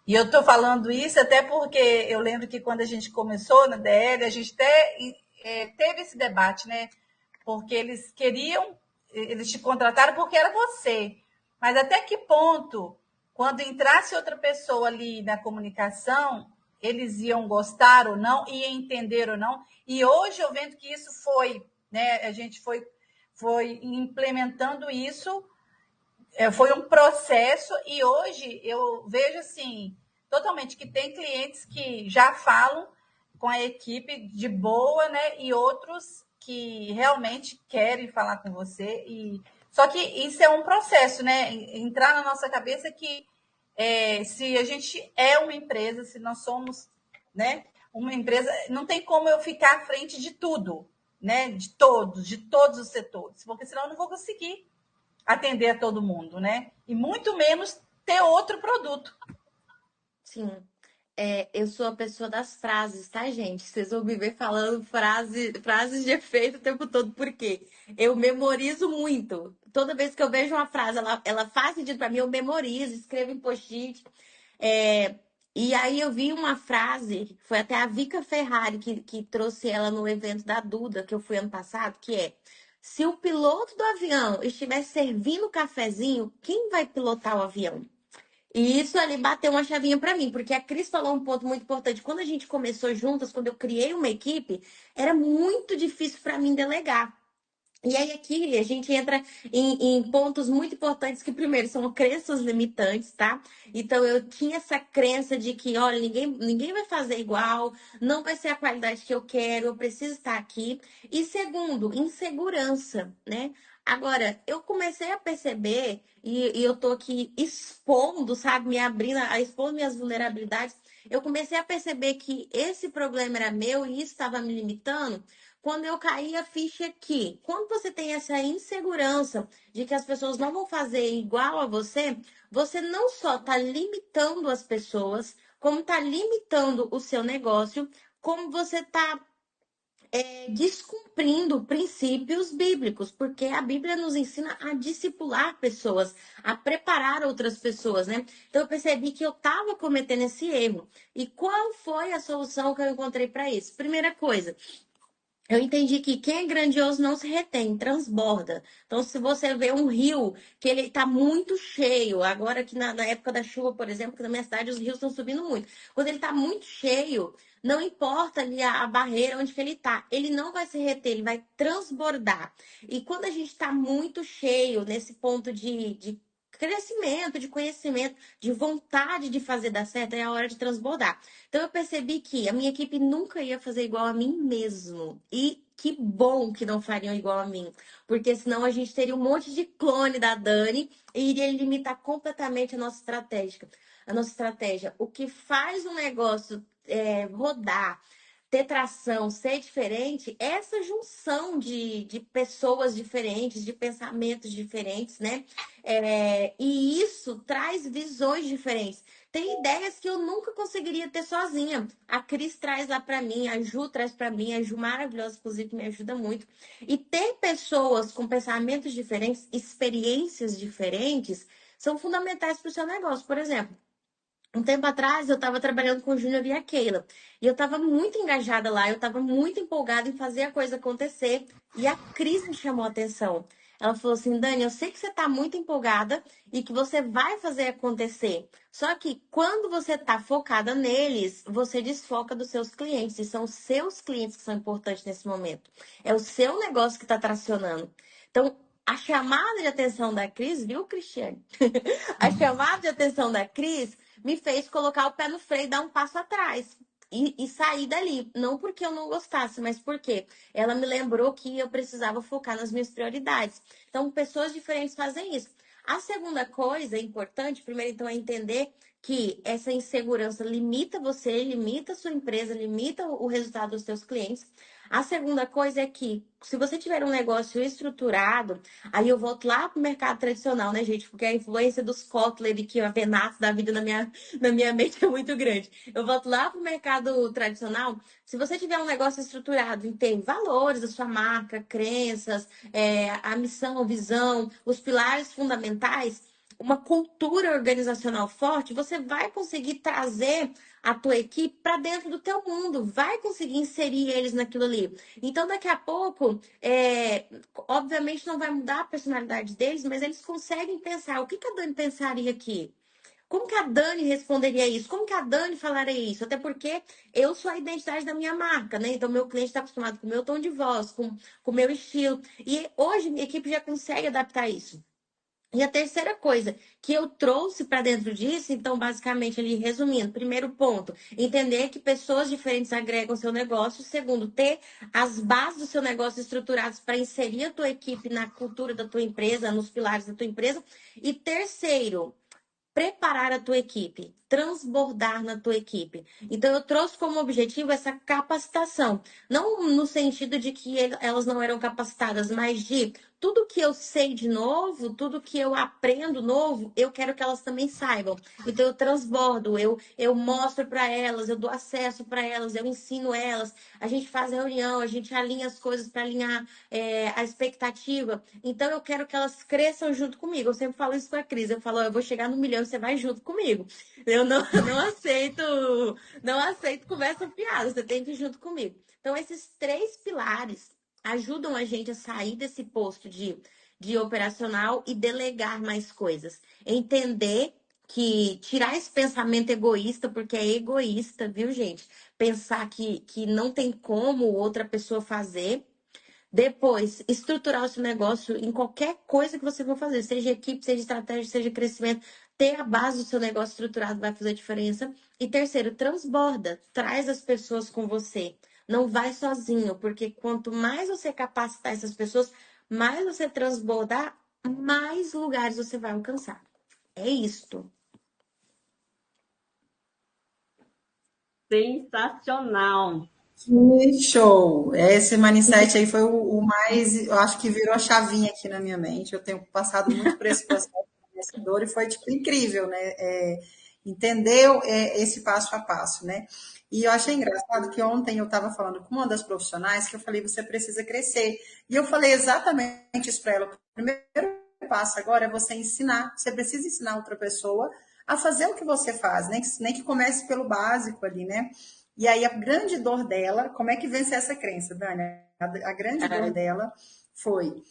e eu estou falando isso até porque eu lembro que quando a gente começou na DL, a gente até teve esse debate, né? Porque eles queriam, eles te contrataram porque era você. Mas até que ponto, quando entrasse outra pessoa ali na comunicação, eles iam gostar ou não, iam entender ou não? E hoje eu vendo que isso foi, né? A gente foi implementando isso, foi um processo, e hoje eu vejo assim, totalmente, que tem clientes que já falam com a equipe de boa, né? E outros que realmente querem falar com você. Só que isso é um processo, né? Entrar na nossa cabeça que se a gente é uma empresa, se nós somos, né, uma empresa, não tem como eu ficar à frente de tudo, né? De todos os setores, porque senão eu não vou conseguir atender a todo mundo, né? E muito menos ter outro produto. Sim. Eu sou a pessoa das frases, tá, gente? Vocês vão me ver falando frases de efeito o tempo todo, por quê? Eu memorizo muito. Toda vez que eu vejo uma frase, ela faz sentido pra mim, eu memorizo, escrevo em post-it. É, e aí eu vi uma frase, foi até a Vika Ferrari que trouxe ela no evento da Duda, que eu fui ano passado, que é: se o piloto do avião estiver servindo o cafezinho, quem vai pilotar o avião? E isso ali bateu uma chavinha pra mim, porque a Cris falou um ponto muito importante. Quando a gente começou juntas, quando eu criei uma equipe, era muito difícil pra mim delegar. E aí aqui a gente entra em pontos muito importantes que, primeiro, são crenças limitantes, tá? Então eu tinha essa crença de que, olha, ninguém vai fazer igual, não vai ser a qualidade que eu quero, eu preciso estar aqui. E segundo, insegurança, né? Agora, eu comecei a perceber, e eu tô aqui expondo, sabe, me abrindo, expondo minhas vulnerabilidades. Eu comecei a perceber que esse problema era meu e isso estava me limitando quando eu caí a ficha que, quando você tem essa insegurança de que as pessoas não vão fazer igual a você, você não só está limitando as pessoas, como está limitando o seu negócio, como você está descumprindo princípios bíblicos, porque a Bíblia nos ensina a discipular pessoas, a preparar outras pessoas, né? Então eu percebi que eu estava cometendo esse erro. E qual foi a solução que eu encontrei para isso? Primeira coisa, eu entendi que quem é grandioso não se retém, transborda. Então, se você vê um rio que ele está muito cheio, agora que na época da chuva, por exemplo, que na minha cidade os rios estão subindo muito. Quando ele está muito cheio, não importa ali a barreira onde que ele não vai se reter, ele vai transbordar. E quando a gente está muito cheio nesse ponto de crescimento, de conhecimento, de vontade de fazer dar certo, é a hora de transbordar. Então eu percebi que a minha equipe nunca ia fazer igual a mim mesmo. E que bom que não fariam igual a mim. Porque senão a gente teria um monte de clone da Dani e iria limitar completamente a nossa estratégia. A nossa estratégia. O que faz um negócio rodar, ter tração, ser diferente, é essa junção de pessoas diferentes, de pensamentos diferentes, né? E isso traz visões diferentes. Tem ideias que eu nunca conseguiria ter sozinha. A Cris traz lá para mim, a Ju traz para mim, a Ju maravilhosa, inclusive, me ajuda muito. E ter pessoas com pensamentos diferentes, experiências diferentes, são fundamentais para o seu negócio. Por exemplo, um tempo atrás eu estava trabalhando com o Júnior e a Keila. E eu estava muito engajada lá, eu estava muito empolgada em fazer a coisa acontecer. E a Cris me chamou a atenção. Ela falou assim, Dani, eu sei que você tá muito empolgada e que você vai fazer acontecer. Só que quando você tá focada neles, você desfoca dos seus clientes. E são os seus clientes que são importantes nesse momento. É o seu negócio que tá tracionando. Então, a chamada de atenção da Cris, viu, Cristiane? A chamada de atenção da Cris me fez colocar o pé no freio e dar um passo atrás. E sair dali. Não porque eu não gostasse, mas porque ela me lembrou que eu precisava focar nas minhas prioridades. Então, pessoas diferentes fazem isso. A segunda coisa importante, primeiro, então, é entender que essa insegurança limita você, limita a sua empresa, limita o resultado dos seus clientes. A segunda coisa é que, se você tiver um negócio estruturado, aí eu volto lá pro mercado tradicional, né, gente? Porque a influência dos Kotler e que a Benassi da vida na minha mente é muito grande. Eu volto lá pro mercado tradicional. Se você tiver um negócio estruturado em ter valores da sua marca, crenças, a missão, a visão, os pilares fundamentais, uma cultura organizacional forte, você vai conseguir trazer a tua equipe para dentro do teu mundo, vai conseguir inserir eles naquilo ali. Então, daqui a pouco, obviamente não vai mudar a personalidade deles, mas eles conseguem pensar, o que que a Dani pensaria aqui? Como que a Dani responderia isso? Como que a Dani falaria isso? Até porque eu sou a identidade da minha marca, né? Então, meu cliente está acostumado com o meu tom de voz, com o meu estilo. E hoje, minha equipe já consegue adaptar isso. E a terceira coisa que eu trouxe para dentro disso, então, basicamente, ali resumindo, primeiro ponto, entender que pessoas diferentes agregam seu negócio. Segundo, ter as bases do seu negócio estruturadas para inserir a tua equipe na cultura da tua empresa, nos pilares da tua empresa. E terceiro, preparar a tua equipe, transbordar na tua equipe. Então, eu trouxe como objetivo essa capacitação. Não no sentido de que elas não eram capacitadas, mas de tudo que eu sei de novo, tudo que eu aprendo novo, eu quero que elas também saibam. Então, eu transbordo, eu mostro para elas, eu dou acesso para elas, eu ensino elas. A gente faz reunião, a gente alinha as coisas para alinhar a expectativa. Então, eu quero que elas cresçam junto comigo. Eu sempre falo isso com a Cris. Eu falo, eu vou chegar no milhão e você vai junto comigo. Eu não aceito, não aceito conversa fiada. Você tem que ir junto comigo. Então, esses três pilares ajudam a gente a sair desse posto de operacional e delegar mais coisas. Entender que tirar esse pensamento egoísta, porque é egoísta, viu, gente? Pensar que não tem como outra pessoa fazer. Depois, estruturar o seu negócio em qualquer coisa que você for fazer, seja equipe, seja estratégia, seja crescimento. Ter a base do seu negócio estruturado vai fazer diferença. E terceiro, transborda, traz as pessoas com você. Não vai sozinho, porque quanto mais você capacitar essas pessoas, mais você transbordar, mais lugares você vai alcançar. É isto. Sensacional. Que show! Esse Mindset aí foi o mais, eu acho que virou a chavinha aqui na minha mente. Eu tenho passado muito por esse processo conhecedor e foi tipo incrível, né? Entender esse passo a passo, né? E eu achei engraçado que ontem eu estava falando com uma das profissionais que eu falei, você precisa crescer. E eu falei exatamente isso para ela. O primeiro passo agora é você ensinar. Você precisa ensinar outra pessoa a fazer o que você faz, nem que comece pelo básico ali, né? E aí a grande dor dela, como é que vence essa crença, Dani? A grande dor dela foi,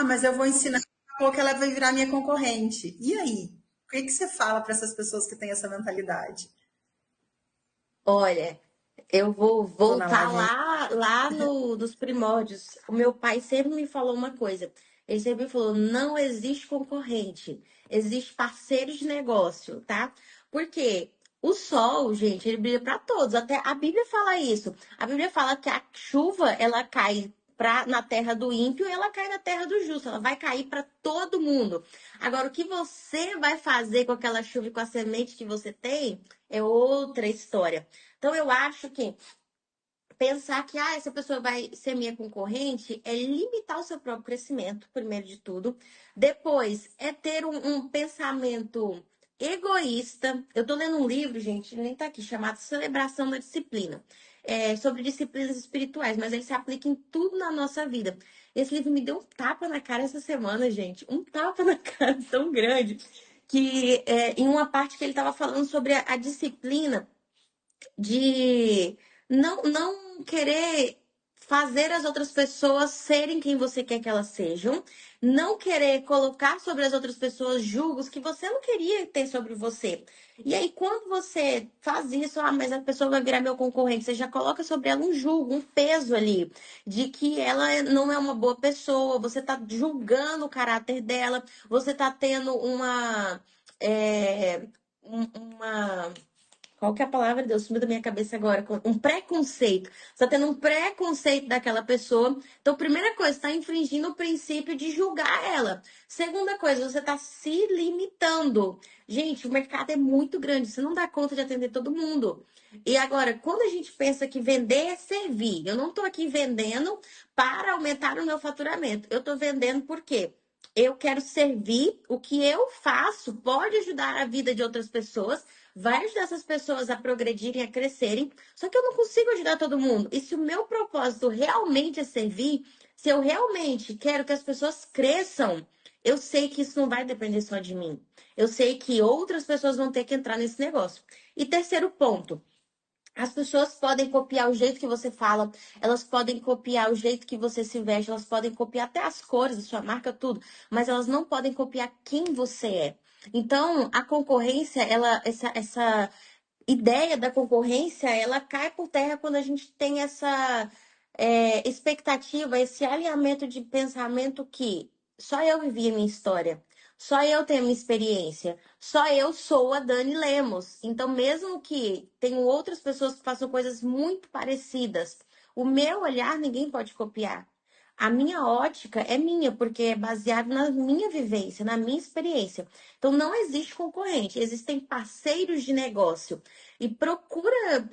mas eu vou ensinar, daqui a pouco ela vai virar minha concorrente. E aí? O que você fala para essas pessoas que têm essa mentalidade? Olha, eu vou Dona voltar Lavinha. lá nos primórdios. O meu pai sempre me falou uma coisa. Ele sempre me falou: não existe concorrente, existe parceiro de negócio, tá? Porque o sol, gente, ele brilha para todos. Até a Bíblia fala isso. A Bíblia fala que a chuva, ela cai na terra do ímpio e ela cai na terra do justo. Ela vai cair para todo mundo. Agora, o que você vai fazer com aquela chuva e com a semente que você tem é outra história. Então, eu acho que pensar que essa pessoa vai ser minha concorrente é limitar o seu próprio crescimento, primeiro de tudo. Depois, é ter um pensamento egoísta. Eu tô lendo um livro, gente, nem tá aqui, chamado Celebração da Disciplina. Sobre disciplinas espirituais, mas ele se aplica em tudo na nossa vida. Esse livro me deu um tapa na cara essa semana, gente. Um tapa na cara tão grande que em uma parte que ele estava falando sobre a disciplina de não querer fazer as outras pessoas serem quem você quer que elas sejam, não querer colocar sobre as outras pessoas julgos que você não queria ter sobre você. E aí, quando você faz isso, mas a pessoa vai virar meu concorrente, você já coloca sobre ela um julgo, um peso ali, de que ela não é uma boa pessoa, você tá julgando o caráter dela, você tá tendo é, uma qual que é a palavra? Deus, sumiu da minha cabeça agora. Um preconceito. Você está tendo um preconceito daquela pessoa. Então, primeira coisa, está infringindo o princípio de julgar ela. Segunda coisa, você está se limitando. Gente, o mercado é muito grande. Você não dá conta de atender todo mundo. E agora, quando a gente pensa que vender é servir, eu não estou aqui vendendo para aumentar o meu faturamento. Eu estou vendendo por quê? Eu quero servir, o que eu faço pode ajudar a vida de outras pessoas, vai ajudar essas pessoas a progredirem, a crescerem, só que eu não consigo ajudar todo mundo. E se o meu propósito realmente é servir, se eu realmente quero que as pessoas cresçam, eu sei que isso não vai depender só de mim. Eu sei que outras pessoas vão ter que entrar nesse negócio. E terceiro ponto, as pessoas podem copiar o jeito que você fala, elas podem copiar o jeito que você se veste, elas podem copiar até as cores da sua marca, tudo, mas elas não podem copiar quem você é. Então, a concorrência, essa ideia da concorrência, ela cai por terra quando a gente tem essa expectativa, esse alinhamento de pensamento que só eu vivi a minha história, só eu tenho a minha experiência, só eu sou a Dani Lemos. Então, mesmo que tenham outras pessoas que façam coisas muito parecidas, o meu olhar ninguém pode copiar. A minha ótica é minha, porque é baseado na minha vivência, na minha experiência. Então, não existe concorrente, existem parceiros de negócio. E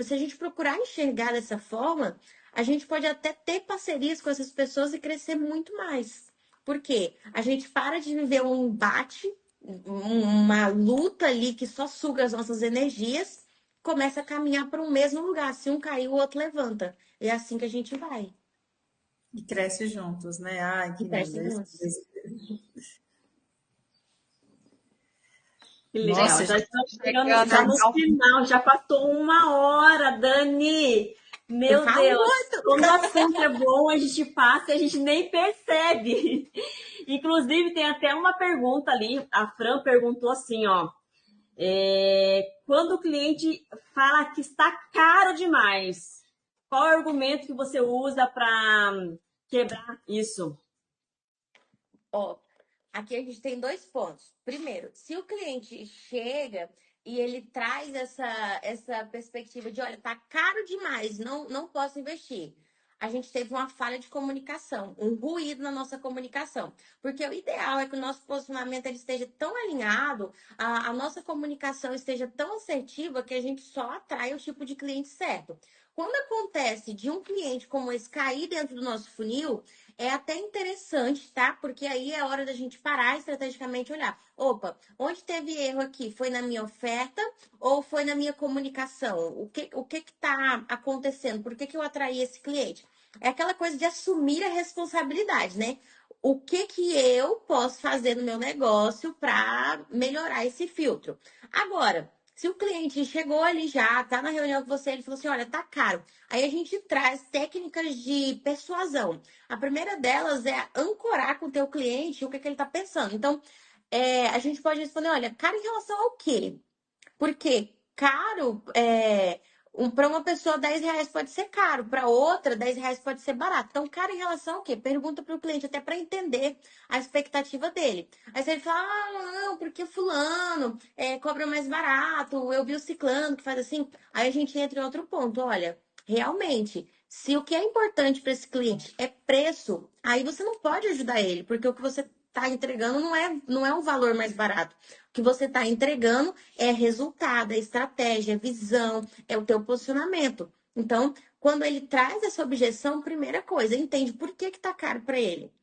se a gente procurar enxergar dessa forma, a gente pode até ter parcerias com essas pessoas e crescer muito mais. Por quê? A gente para de viver um embate, uma luta ali que só suga as nossas energias, começa a caminhar para um mesmo lugar. Se um cair, o outro levanta. É assim que a gente vai. E cresce juntos, né? Ai, E que cresce lindo. juntos. Que legal, Nossa, já gente, estamos chegando chegando já no final, já passou 1 hora, Dani. Eu Meu falo Deus, muito! quando o assunto é bom, a gente passa e a gente nem percebe. Inclusive, tem até uma pergunta ali, a Fran perguntou assim, ó, quando o cliente fala que está caro demais, qual é o argumento que você usa para quebrar isso? Ó, aqui a gente tem dois pontos. Primeiro, se o cliente chega e ele traz essa perspectiva de, olha, tá caro demais, não posso investir. A gente teve uma falha de comunicação, um ruído na nossa comunicação. Porque o ideal é que o nosso posicionamento ele esteja tão alinhado, a nossa comunicação esteja tão assertiva que a gente só atrai o tipo de cliente certo. Quando acontece de um cliente como esse cair dentro do nosso funil, é até interessante, tá? Porque aí é hora da gente parar estrategicamente e olhar. Opa, onde teve erro aqui? Foi na minha oferta ou foi na minha comunicação? O que tá acontecendo? Por que eu atraí esse cliente? É aquela coisa de assumir a responsabilidade, né? O que eu posso fazer no meu negócio para melhorar esse filtro? Agora, se o cliente chegou ali já, tá na reunião com você, ele falou assim: olha, tá caro. Aí a gente traz técnicas de persuasão. A primeira delas é ancorar com o teu cliente o que ele está pensando. Então, a gente pode responder, olha, caro em relação ao quê? Porque caro, para uma pessoa, R$ 10 pode ser caro, para outra, R$ 10 pode ser barato. Então, caro em relação ao quê? Pergunta para o cliente, até para entender a expectativa dele. Aí, se ele fala, não, porque fulano cobra mais barato, eu vi o ciclano que faz assim. Aí a gente entra em outro ponto, olha, realmente, se o que é importante para esse cliente é preço, aí você não pode ajudar ele, porque o que você está entregando não é um valor mais barato. O que você está entregando é resultado, é estratégia, é visão, é o teu posicionamento. Então, quando ele traz essa objeção, primeira coisa, entende por que está caro para ele.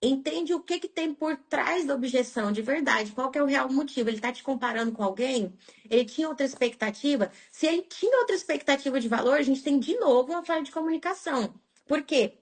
Entende o que tem por trás da objeção de verdade, qual que é o real motivo. Ele está te comparando com alguém? Ele tinha outra expectativa? Se ele tinha outra expectativa de valor, a gente tem de novo uma falha de comunicação. Por quê?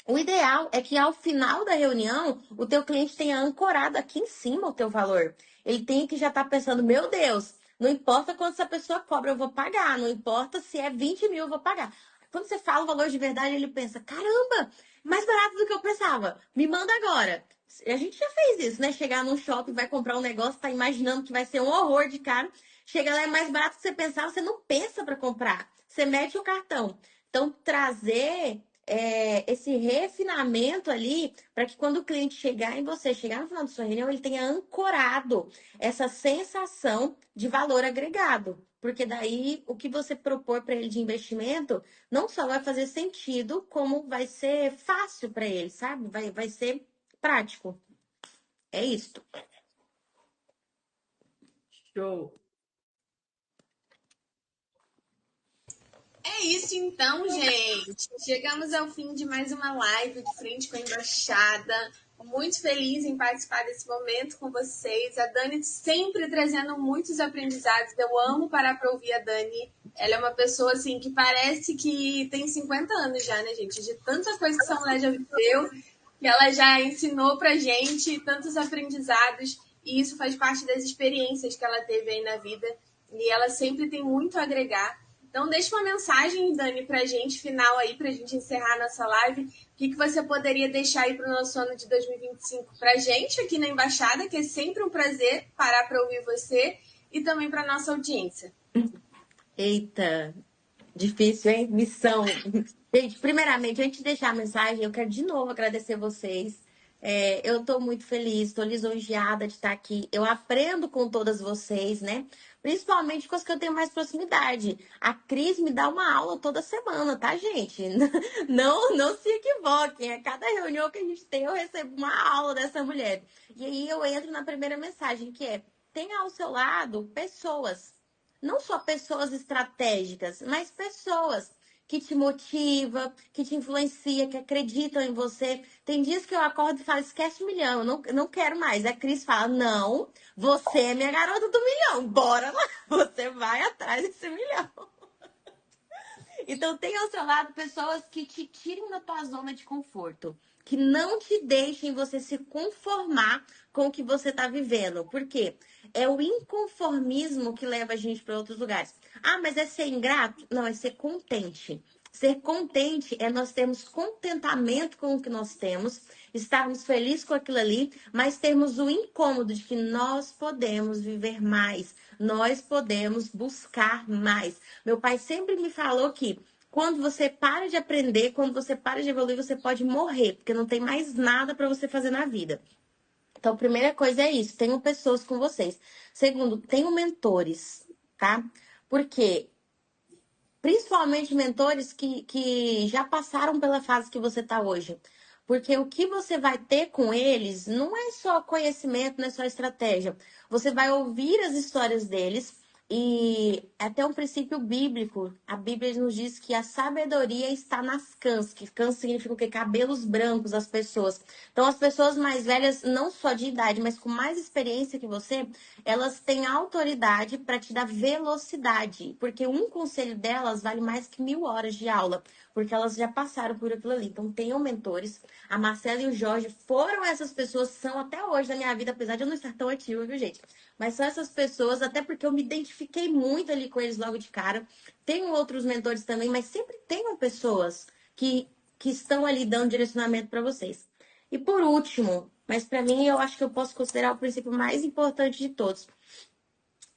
O ideal é que ao final da reunião, o teu cliente tenha ancorado aqui em cima o teu valor. Ele tem que já estar pensando, meu Deus, não importa quanto essa pessoa cobra, eu vou pagar. Não importa se é 20 mil, eu vou pagar. quando você fala o valor de verdade, ele pensa, caramba, mais barato do que eu pensava. Me manda agora. A gente já fez isso, né? Chegar num shopping, vai comprar um negócio, tá imaginando que vai ser um horror de caro. Chega lá, é mais barato do que você pensava, você não pensa para comprar. Você mete o cartão. Então, trazer esse refinamento ali, para que quando o cliente chegar em você, chegar no final da sua reunião, ele tenha ancorado essa sensação de valor agregado. Porque daí o que você propor para ele de investimento não só vai fazer sentido, como vai ser fácil para ele, sabe? Vai ser prático. É isso. Show. É isso então, gente. Chegamos ao fim de mais uma live de Frente com a Embaixada. Muito feliz em participar desse momento com vocês. A Dani sempre trazendo muitos aprendizados. Eu amo parar para ouvir a Dani. Ela é uma pessoa assim que parece que tem 50 anos já, né, gente? De tanta coisa que essa mulher já viveu, que ela já ensinou pra gente, tantos aprendizados. E isso faz parte das experiências que ela teve aí na vida. E ela sempre tem muito a agregar. Então, deixa uma mensagem, Dani, pra gente, final aí, pra gente encerrar a nossa live. O que você poderia deixar aí pro nosso ano de 2025 pra gente aqui na Embaixada, que é sempre um prazer parar para ouvir você, e também pra nossa audiência. Eita, difícil, hein? Missão. Gente, primeiramente, antes de deixar a mensagem, eu quero de novo agradecer vocês. Eu estou muito feliz, estou lisonjeada de estar aqui. Eu aprendo com todas vocês, né? Principalmente com as que eu tenho mais proximidade. A Cris me dá uma aula toda semana, tá, gente? Não se equivoquem. A cada reunião que a gente tem, eu recebo uma aula dessa mulher. E aí eu entro na primeira mensagem, que é: tenha ao seu lado pessoas. Não só pessoas estratégicas, mas pessoas que te motiva, que te influencia, que acreditam em você. Tem dias que eu acordo e falo, esquece o milhão, eu não quero mais. A Cris fala, não, você é minha garota do milhão, bora lá, você vai atrás desse milhão. Então, tenha ao seu lado pessoas que te tirem da tua zona de conforto, que não te deixem você se conformar com o que você está vivendo. Por quê? É o inconformismo que leva a gente para outros lugares. Ah, mas é ser ingrato? Não, é ser contente. Ser contente é nós termos contentamento com o que nós temos, estarmos felizes com aquilo ali, mas termos o incômodo de que nós podemos viver mais, nós podemos buscar mais. Meu pai sempre me falou que quando você para de aprender, quando você para de evoluir, você pode morrer, porque não tem mais nada para você fazer na vida. Então, a primeira coisa é isso, tenham pessoas com vocês. Segundo, tenham mentores, tá? Porque principalmente mentores que já passaram pela fase que você está hoje. Porque o que você vai ter com eles não é só conhecimento, não é só estratégia. Você vai ouvir as histórias deles e é até um princípio bíblico. A Bíblia nos diz que a sabedoria está nas cãs, que cãs significa o quê? Cabelos brancos, as pessoas. Então, as pessoas mais velhas, não só de idade, mas com mais experiência que você, elas têm autoridade para te dar velocidade, porque um conselho delas vale mais que 1000 horas de aula, porque elas já passaram por aquilo ali. Então, tenham mentores. A Marcela e o Jorge foram essas pessoas, são até hoje na minha vida, apesar de eu não estar tão ativa, viu, gente? Mas são essas pessoas, até porque eu me identifiquei muito ali com eles logo de cara. Tenho outros mentores também, mas sempre tenham pessoas que estão ali dando direcionamento para vocês. E por último, mas para mim eu acho que eu posso considerar o princípio mais importante de todos.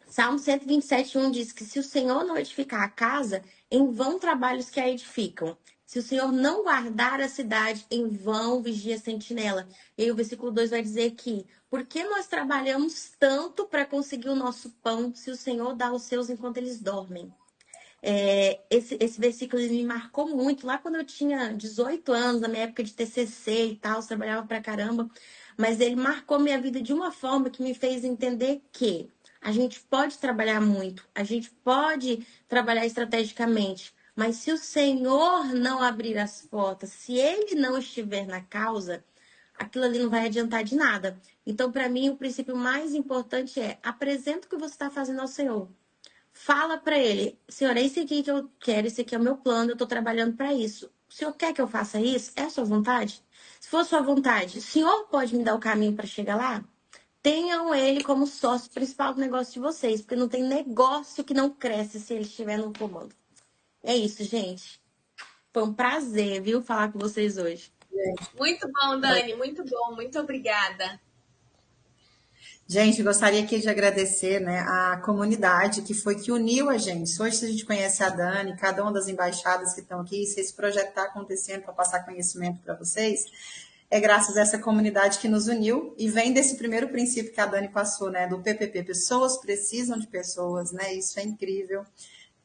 Salmo 127:1 diz que se o Senhor não edificar a casa, em vão trabalhos que a edificam. Se o Senhor não guardar a cidade, em vão vigia a sentinela. E aí o versículo 2 vai dizer que, por que nós trabalhamos tanto para conseguir o nosso pão, se o Senhor dá os seus enquanto eles dormem? Esse versículo ele me marcou muito. Lá quando eu tinha 18 anos, na minha época de TCC e tal, eu trabalhava pra caramba. Mas ele marcou minha vida de uma forma que me fez entender que a gente pode trabalhar muito, a gente pode trabalhar estrategicamente, mas se o Senhor não abrir as portas, se Ele não estiver na causa, aquilo ali não vai adiantar de nada. Então, para mim, o princípio mais importante é: apresenta o que você está fazendo ao Senhor. Fala para ele, Senhor, é isso aqui que eu quero, esse aqui é o meu plano, eu estou trabalhando para isso. O Senhor quer que eu faça isso? É a sua vontade? Se for a sua vontade, o Senhor pode me dar o caminho para chegar lá? Tenham ele como sócio principal do negócio de vocês, porque não tem negócio que não cresce se ele estiver no comando. É isso, gente. Foi um prazer, viu, falar com vocês hoje. Muito bom, Dani, muito bom. Muito obrigada. Gente, gostaria aqui de agradecer, né, a comunidade que foi que uniu a gente. Hoje a gente conhece a Dani, cada uma das embaixadas que estão aqui, se esse projeto está acontecendo para passar conhecimento para vocês, é graças a essa comunidade que nos uniu e vem desse primeiro princípio que a Dani passou, né, do PPP, pessoas precisam de pessoas, né, isso é incrível.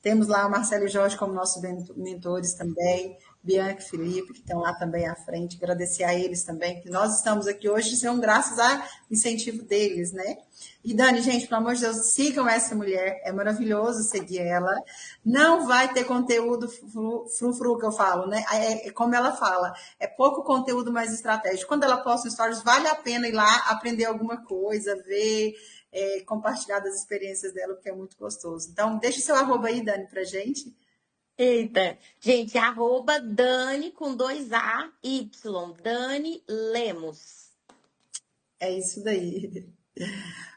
Temos lá o Marcelo e Jorge como nossos mentores também, Bianca e Felipe, que estão lá também à frente. Agradecer a eles também, que nós estamos aqui hoje, são graças ao incentivo deles, né? E Dani, gente, pelo amor de Deus, sigam essa mulher, é maravilhoso seguir ela. Não vai ter conteúdo frufru que eu falo, né? É como ela fala, é pouco conteúdo mais estratégico. Quando ela posta stories, vale a pena ir lá aprender alguma coisa, ver, compartilhar das experiências dela, porque é muito gostoso. Então, deixa o seu arroba aí, Dani, pra gente. Eita, gente, arroba Dani com 2 AY, Dani Lemos. É isso daí.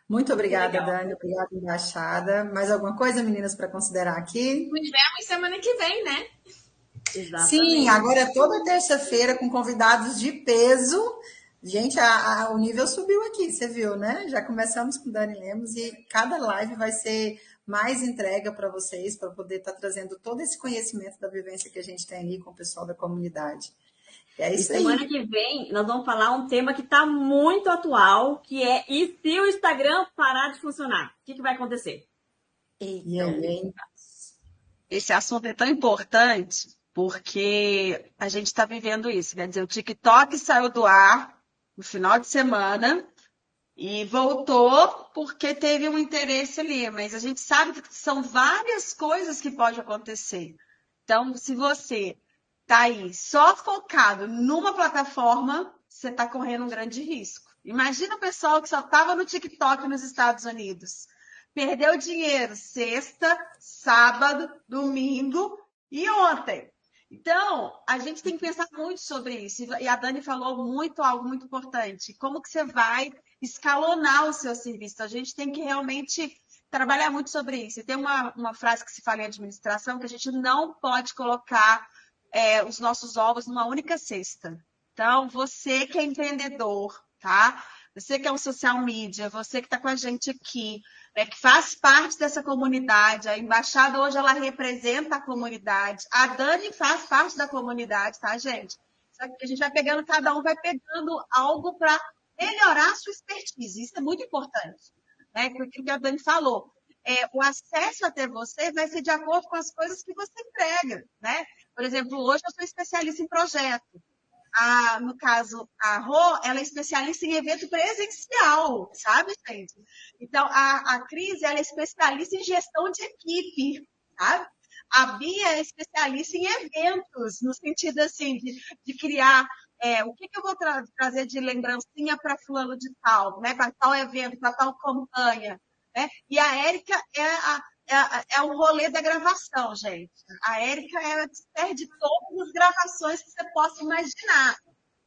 Muito obrigada, Dani. Obrigada, embaixada. Mais alguma coisa, meninas, para considerar aqui? Nos vemos semana que vem, né? Exatamente. Sim, agora é toda terça-feira com convidados de peso. Gente, o nível subiu aqui, você viu, né? Já começamos com Dani Lemos e cada live vai ser mais entrega para vocês, para poder estar trazendo todo esse conhecimento da vivência que a gente tem ali com o pessoal da comunidade. É isso aí. Semana que vem nós vamos falar um tema que está muito atual, que é e se o Instagram parar de funcionar? O que vai acontecer? E aí, hein? Esse assunto é tão importante porque a gente está vivendo isso. Quer dizer, o TikTok saiu do ar no final de semana e voltou porque teve um interesse ali. Mas a gente sabe que são várias coisas que podem acontecer. Então, se você está aí só focado numa plataforma, você está correndo um grande risco. Imagina o pessoal que só estava no TikTok nos Estados Unidos. Perdeu dinheiro sexta, sábado, domingo e ontem. Então, a gente tem que pensar muito sobre isso. E a Dani falou algo muito importante. Como que você vai escalonar o seu serviço? Então, a gente tem que realmente trabalhar muito sobre isso. E tem uma frase que se fala em administração que a gente não pode colocar os nossos ovos numa única cesta. Então, você que é empreendedor, tá? Você que é um social media, você que está com a gente aqui, né, que faz parte dessa comunidade, a embaixada hoje ela representa a comunidade, a Dani faz parte da comunidade, tá, gente? Só que a gente vai pegando, cada um vai pegando algo para melhorar a sua expertise, isso é muito importante, né? Porque o que a Dani falou, o acesso até você vai ser de acordo com as coisas que você entrega, né? Por exemplo, hoje eu sou especialista em projeto. No caso, a Rô, ela é especialista em evento presencial, sabe, gente? Então, a Cris, ela é especialista em gestão de equipe, sabe? A Bia é especialista em eventos, no sentido, assim, de criar o que eu vou trazer de lembrancinha para fulano de tal, né? Para tal evento, para tal campanha, né? E a Érica é o rolê da gravação, gente. A Érica é a expert de todas as gravações que você possa imaginar.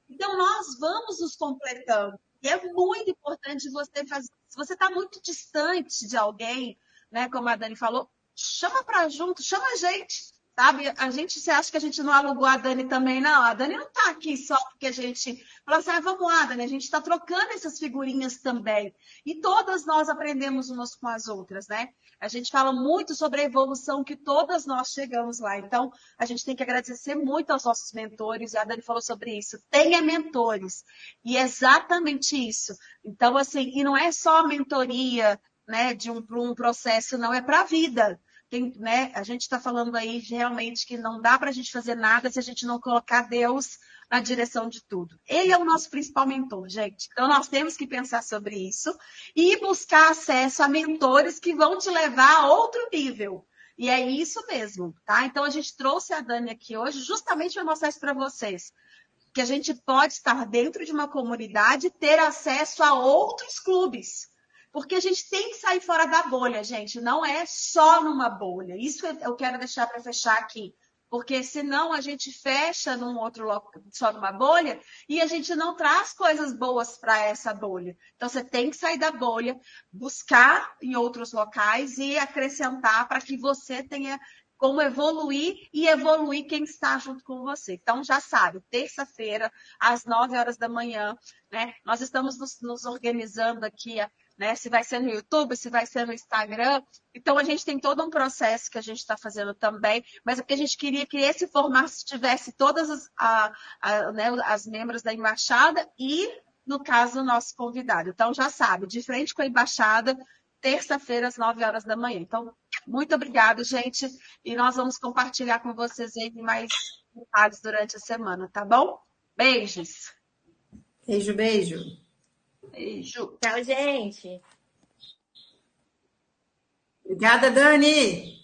Então, nós vamos nos completando. E é muito importante você fazer. Se você está muito distante de alguém, né, como a Dani falou, chama para junto, chama a gente. Sabe? Você acha que a gente não alugou a Dani também? Não, a Dani não está aqui só porque a gente fala assim, vamos lá, Dani, a gente está trocando essas figurinhas também. E todas nós aprendemos umas com as outras, né? A gente fala muito sobre a evolução que todas nós chegamos lá. Então, a gente tem que agradecer muito aos nossos mentores, e a Dani falou sobre isso. Tenha mentores. E é exatamente isso. Então, assim, e não é só a mentoria, né, para um processo, não, é para a vida. Né, a gente está falando aí realmente que não dá para a gente fazer nada se a gente não colocar Deus na direção de tudo. Ele é o nosso principal mentor, gente. Então, nós temos que pensar sobre isso e buscar acesso a mentores que vão te levar a outro nível. E é isso mesmo, tá? Então, a gente trouxe a Dani aqui hoje justamente para mostrar isso para vocês. Que a gente pode estar dentro de uma comunidade e ter acesso a outros clubes. Porque a gente tem que sair fora da bolha, gente. Não é só numa bolha. Isso eu quero deixar para fechar aqui. Porque senão a gente fecha num outro local, só numa bolha, e a gente não traz coisas boas para essa bolha. Então, você tem que sair da bolha, buscar em outros locais e acrescentar para que você tenha como evoluir e evoluir quem está junto com você. Então, já sabe, terça-feira, às 9 horas da manhã, né? Nós estamos nos organizando aqui, né? Se vai ser no YouTube, se vai ser no Instagram. Então, a gente tem todo um processo que a gente está fazendo também, mas é porque a gente queria que esse formato tivesse todas né, as membros da embaixada e, no caso, o nosso convidado. Então, já sabe, de frente com a embaixada, terça-feira, às 9 horas da manhã. Então, muito obrigada, gente. E nós vamos compartilhar com vocês aí mais detalhes durante a semana, tá bom? Beijos. Beijo, beijo. Beijo. Tchau, gente. Obrigada, Dani.